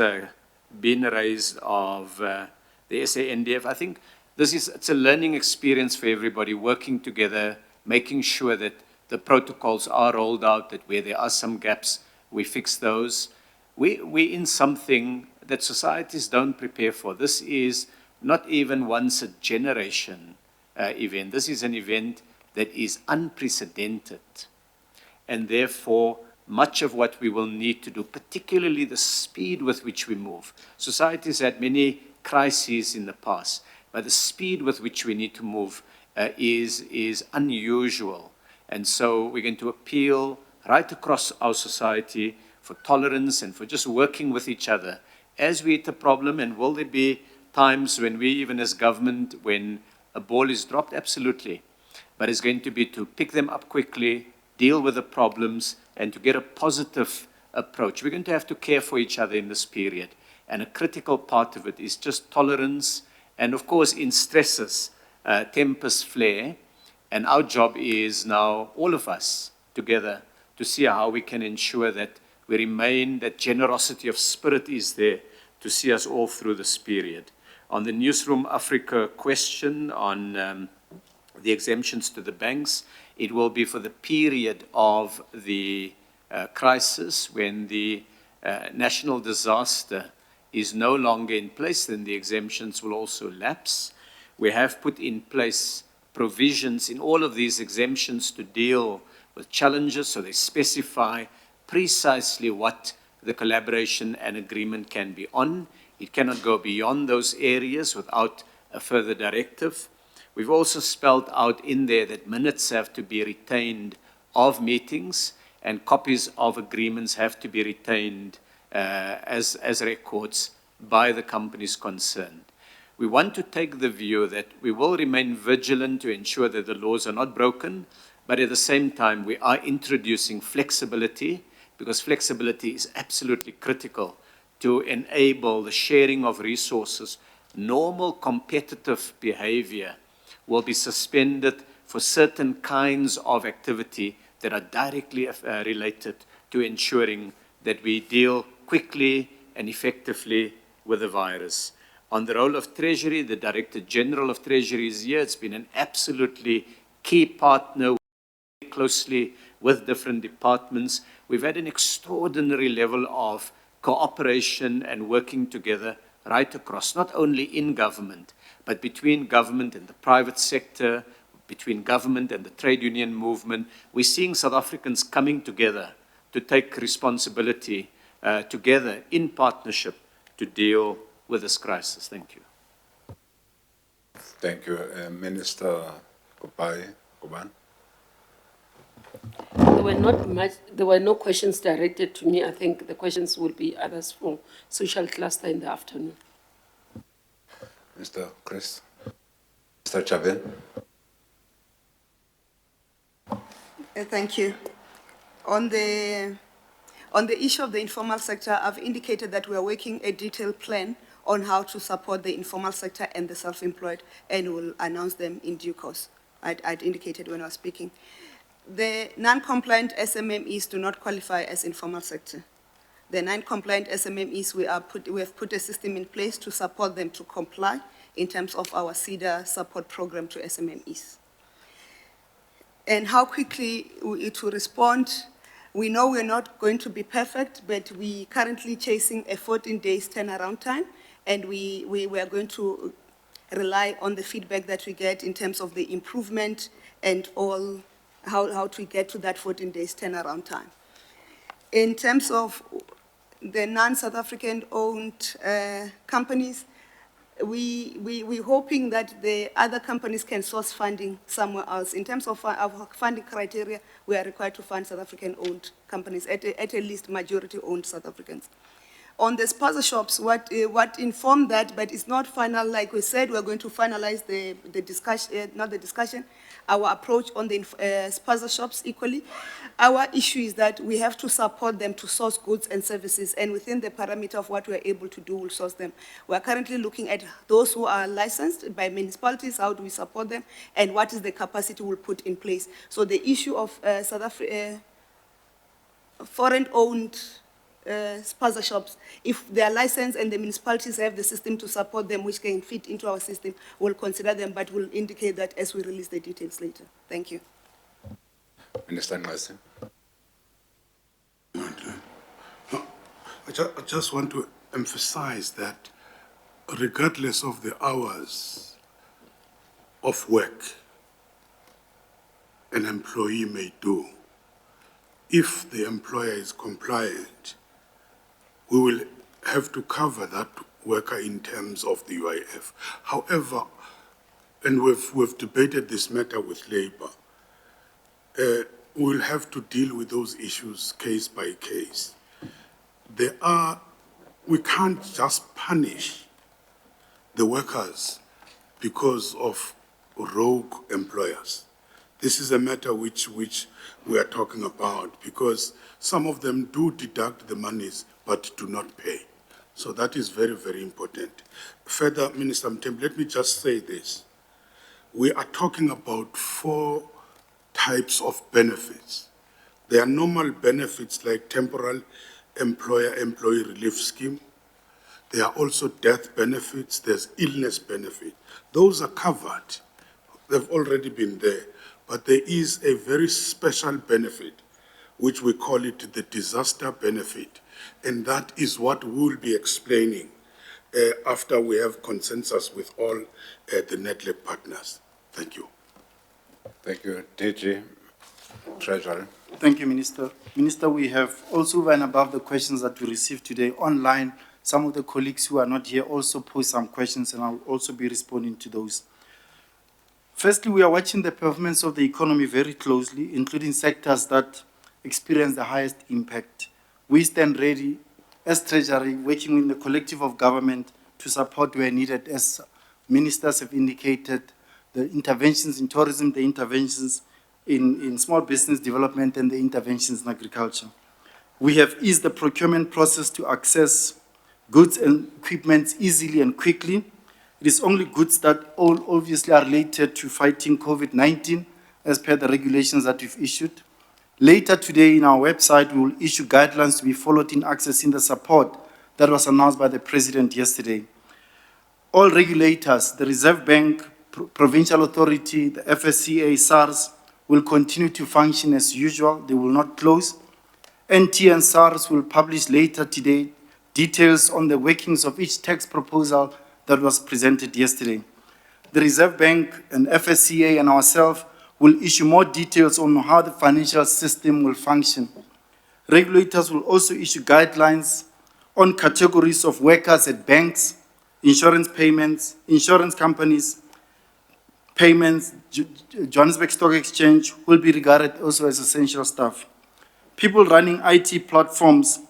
Speaker 1: been raised of the SANDF, I think it's a learning experience for everybody, working together, making sure that the protocols are rolled out, that where there are some gaps, we fix those. We're in something that societies don't prepare for. This is not even once a generation event. This is an event that is unprecedented. And therefore, much of what we will need to do, particularly the speed with which we move. Societies had many crises in the past, but the speed with which we need to move is unusual. And so we're going to appeal right across our society for tolerance and for just working with each other as we hit a problem. And will there be times when we, even as government, when a ball is dropped? Absolutely. But it's going to be to pick them up quickly, deal with the problems, and to get a positive approach. We're going to have to care for each other in this period. And a critical part of it is just tolerance. And of course, in stresses, tempers flare. And our job is now, all of us together, to see how we can ensure that we remain, that generosity of spirit is there to see us all through this period. On the Newsroom Africa question on the exemptions to the banks, it will be for the period of the crisis. When the national disaster is no longer in place, then the exemptions will also lapse. We have put in place provisions in all of these exemptions to deal with challenges, so they specify precisely what the collaboration and agreement can be on. It cannot go beyond those areas without a further directive. We've also spelled out in there that minutes have to be retained of meetings and copies of agreements have to be retained as records by the companies concerned. We want to take the view that we will remain vigilant to ensure that the laws are not broken, but at the same time we are introducing flexibility, because flexibility is absolutely critical to enable the sharing of resources. Normal competitive behavior will be suspended for certain kinds of activity that are directly related to ensuring that we deal quickly and effectively with the virus. On the role of Treasury, the Director General of Treasury is here. It's been an absolutely key partner, closely with different departments. We've had an extraordinary level of cooperation and working together right across, not only in government, but between government and the private sector, between government and the trade union movement. We're seeing South Africans coming together to take responsibility together in partnership to deal with this crisis. Thank you.
Speaker 2: Thank you. Minister Goban.
Speaker 3: There were no questions directed to me. I think the questions will be others for social cluster in the afternoon.
Speaker 2: Mr. Chris. Mr. Chavin.
Speaker 5: Thank you. On the issue of the informal sector, I've indicated that we are working a detailed plan on how to support the informal sector and the self-employed, and we'll announce them in due course. I'd indicated when I was speaking. The non-compliant SMMEs do not qualify as informal sector. The non-compliant SMMEs, we have put a system in place to support them to comply in terms of our CEDA support program to SMMEs. And how quickly it will respond, we know we're not going to be perfect, but we currently chasing a 14 days turnaround time, and we are going to rely on the feedback that we get in terms of the improvement and all, how to get to that 14 days turnaround time. In terms of the non-South African owned companies, we're hoping that the other companies can source funding somewhere else. In terms of our funding criteria, we are required to fund South African-owned companies, at least majority-owned South Africans. On the sponsor shops, what informed that, but it's not final, like we said, we're going to finalize the discussion, not the discussion, our approach on the sponsor shops equally. Our issue is that we have to support them to source goods and services, and within the parameter of what we're able to do, we'll source them. We're currently looking at those who are licensed by municipalities, how do we support them, and what is the capacity we'll put in place. So the issue of foreign-owned sponsor shops, if they are licensed and the municipalities have the system to support them, which can fit into our system, we'll consider them, but we'll indicate that as we release the details later. Thank you.
Speaker 2: Minister Nwasi.
Speaker 15: I just want to emphasize that regardless of the hours of work an employee may do, if the employer is compliant, we will have to cover that worker in terms of the UIF. However, and we've debated this matter with Labour, we'll have to deal with those issues case by case. We can't just punish the workers because of rogue employers. This is a matter which we are talking about, because some of them do deduct the monies but do not pay. So that is very, very important. Further, Minister Mthembu, let me just say this. We are talking about 4 types of benefits. There are normal benefits like temporal employer-employee relief scheme. There are also death benefits, there's illness benefit. Those are covered. They've already been there. But there is a very special benefit, which we call it the disaster benefit. And that is what we'll be explaining after we have consensus with all the NETLEP partners. Thank you.
Speaker 2: Thank you. DG, Treasurer.
Speaker 16: Thank you, Minister. Minister, we have also run above the questions that we received today online. Some of the colleagues who are not here also posed some questions, and I'll also be responding to those. Firstly, we are watching the performance of the economy very closely, including sectors that experience the highest impact. We stand ready as Treasury, working in the collective of government to support where needed, as ministers have indicated, the interventions in tourism, the interventions in small business development, and the interventions in agriculture. We have eased the procurement process to access goods and equipment easily and quickly. It is only goods that all obviously are related to fighting COVID-19 as per the regulations that we've issued. Later today in our website, we will issue guidelines to be followed in accessing the support that was announced by the President yesterday. All regulators, the Reserve Bank, Provincial Authority, the FSCA, SARS, will continue to function as usual. They will not close. NT and SARS will publish later today details on the workings of each tax proposal that was presented yesterday. The Reserve Bank and FSCA and ourselves will issue more details on how the financial system will function. Regulators will also issue guidelines on categories of workers at banks, insurance payments, insurance companies, payments, Johannesburg Stock Exchange will be regarded also as essential staff. People running IT platforms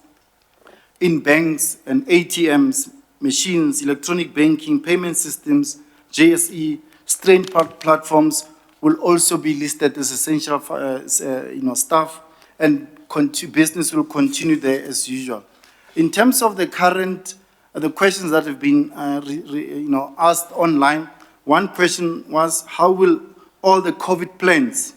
Speaker 16: in banks and ATMs, machines, electronic banking, payment systems, JSE, strained platforms will also be listed as essential staff, and business will continue there as usual. In terms of the current, the questions that have been asked online, one question was, how will all the COVID plans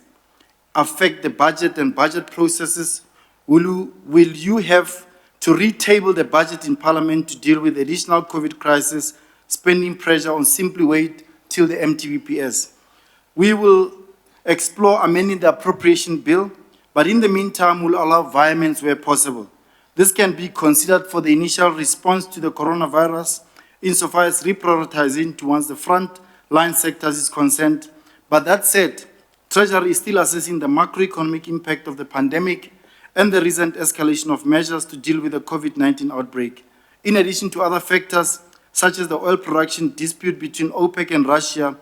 Speaker 16: affect the budget and budget processes? Will you have to retable the budget in Parliament to deal with the additional COVID crisis, spending pressure on simply wait till the MTBPS? We will explore amending the appropriation bill, but in the meantime, we'll allow violence where possible. This can be considered for the initial response to the coronavirus, insofar as reprioritizing towards the front-line sectors is concerned. But that said, Treasury is still assessing the macroeconomic impact of the pandemic and the recent escalation of measures to deal with the COVID-19 outbreak. In addition to other factors, such as the oil production dispute between OPEC and Russia,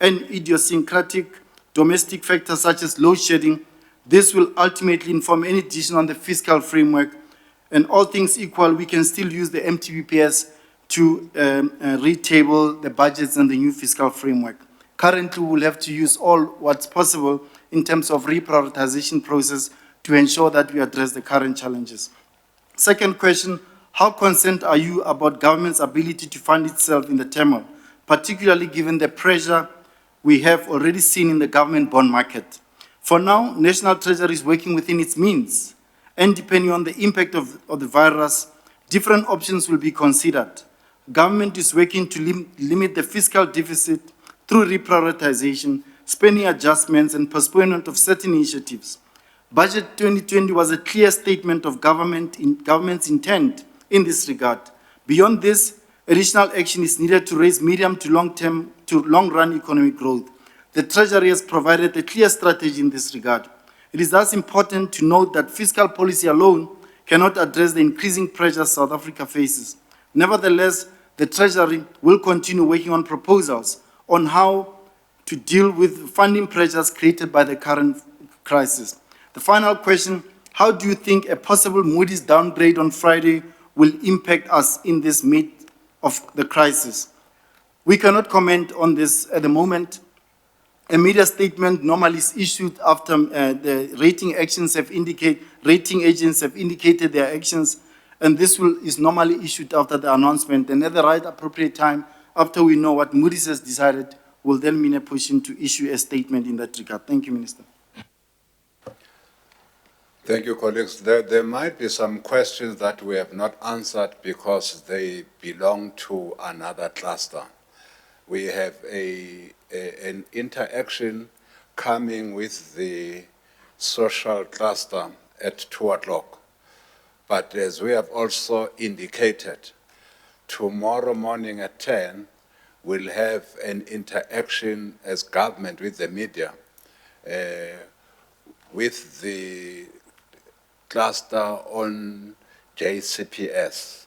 Speaker 16: and idiosyncratic domestic factors such as load shedding, this will ultimately inform any decision on the fiscal framework. And all things equal, we can still use the MTBPS to retable the budgets and the new fiscal framework. Currently, we'll have to use all what's possible in terms of reprioritization process to ensure that we address the current challenges. Second question, how concerned are you about government's ability to fund itself in the turmoil, particularly given the pressure we have already seen in the government bond market? For now, National Treasury is working within its means, and depending on the impact of the virus, different options will be considered. Government is working to limit the fiscal deficit through reprioritization, spending adjustments, and postponement of certain initiatives. Budget 2020 was a clear statement of government's intent in this regard. Beyond this, additional action is needed to raise medium to long-run economic growth. The Treasury has provided a clear strategy in this regard. It is thus important to note that fiscal policy alone cannot address the increasing pressures South Africa faces. Nevertheless, the Treasury will continue working on proposals on how to deal with funding pressures created by the current crisis. The final question, how do you think a possible Moody's downgrade on Friday will impact us in this midst of the crisis? We cannot comment on this at the moment. A media statement normally is issued after the rating agencies have indicated their actions, and this is normally issued after the announcement. And at the right appropriate time, after we know what Moody's has decided, we'll then be in a position to issue a statement in that regard. Thank you, Minister.
Speaker 2: Thank you, colleagues. There might be some questions that we have not answered because they belong to another cluster. We have an interaction coming with the social cluster at 2 o'clock. But as we have also indicated, tomorrow morning at 10, we'll have an interaction as government with the media, with the cluster on JCPS,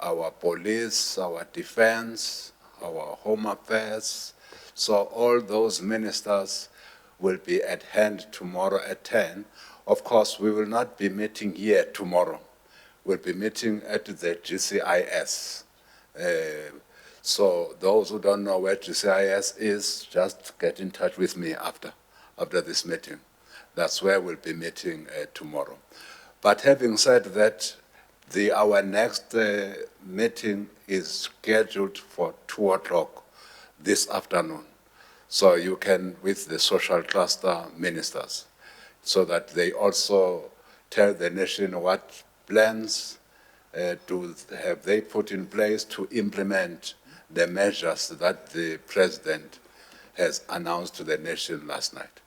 Speaker 2: our police, our defense, our home affairs. So all those ministers will be at hand tomorrow at 10. Of course, we will not be meeting here tomorrow. We'll be meeting at the GCIS. So those who don't know where GCIS is, just get in touch with me after this meeting. That's where we'll be meeting tomorrow. But having said that, our next meeting is scheduled for 2 o'clock this afternoon. So you can, with the social cluster ministers, so that they also tell the nation what plans have they put in place to implement the measures that the President has announced to the nation last night.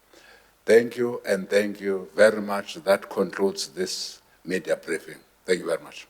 Speaker 2: Thank you, and thank you very much. That concludes this media briefing. Thank you very much.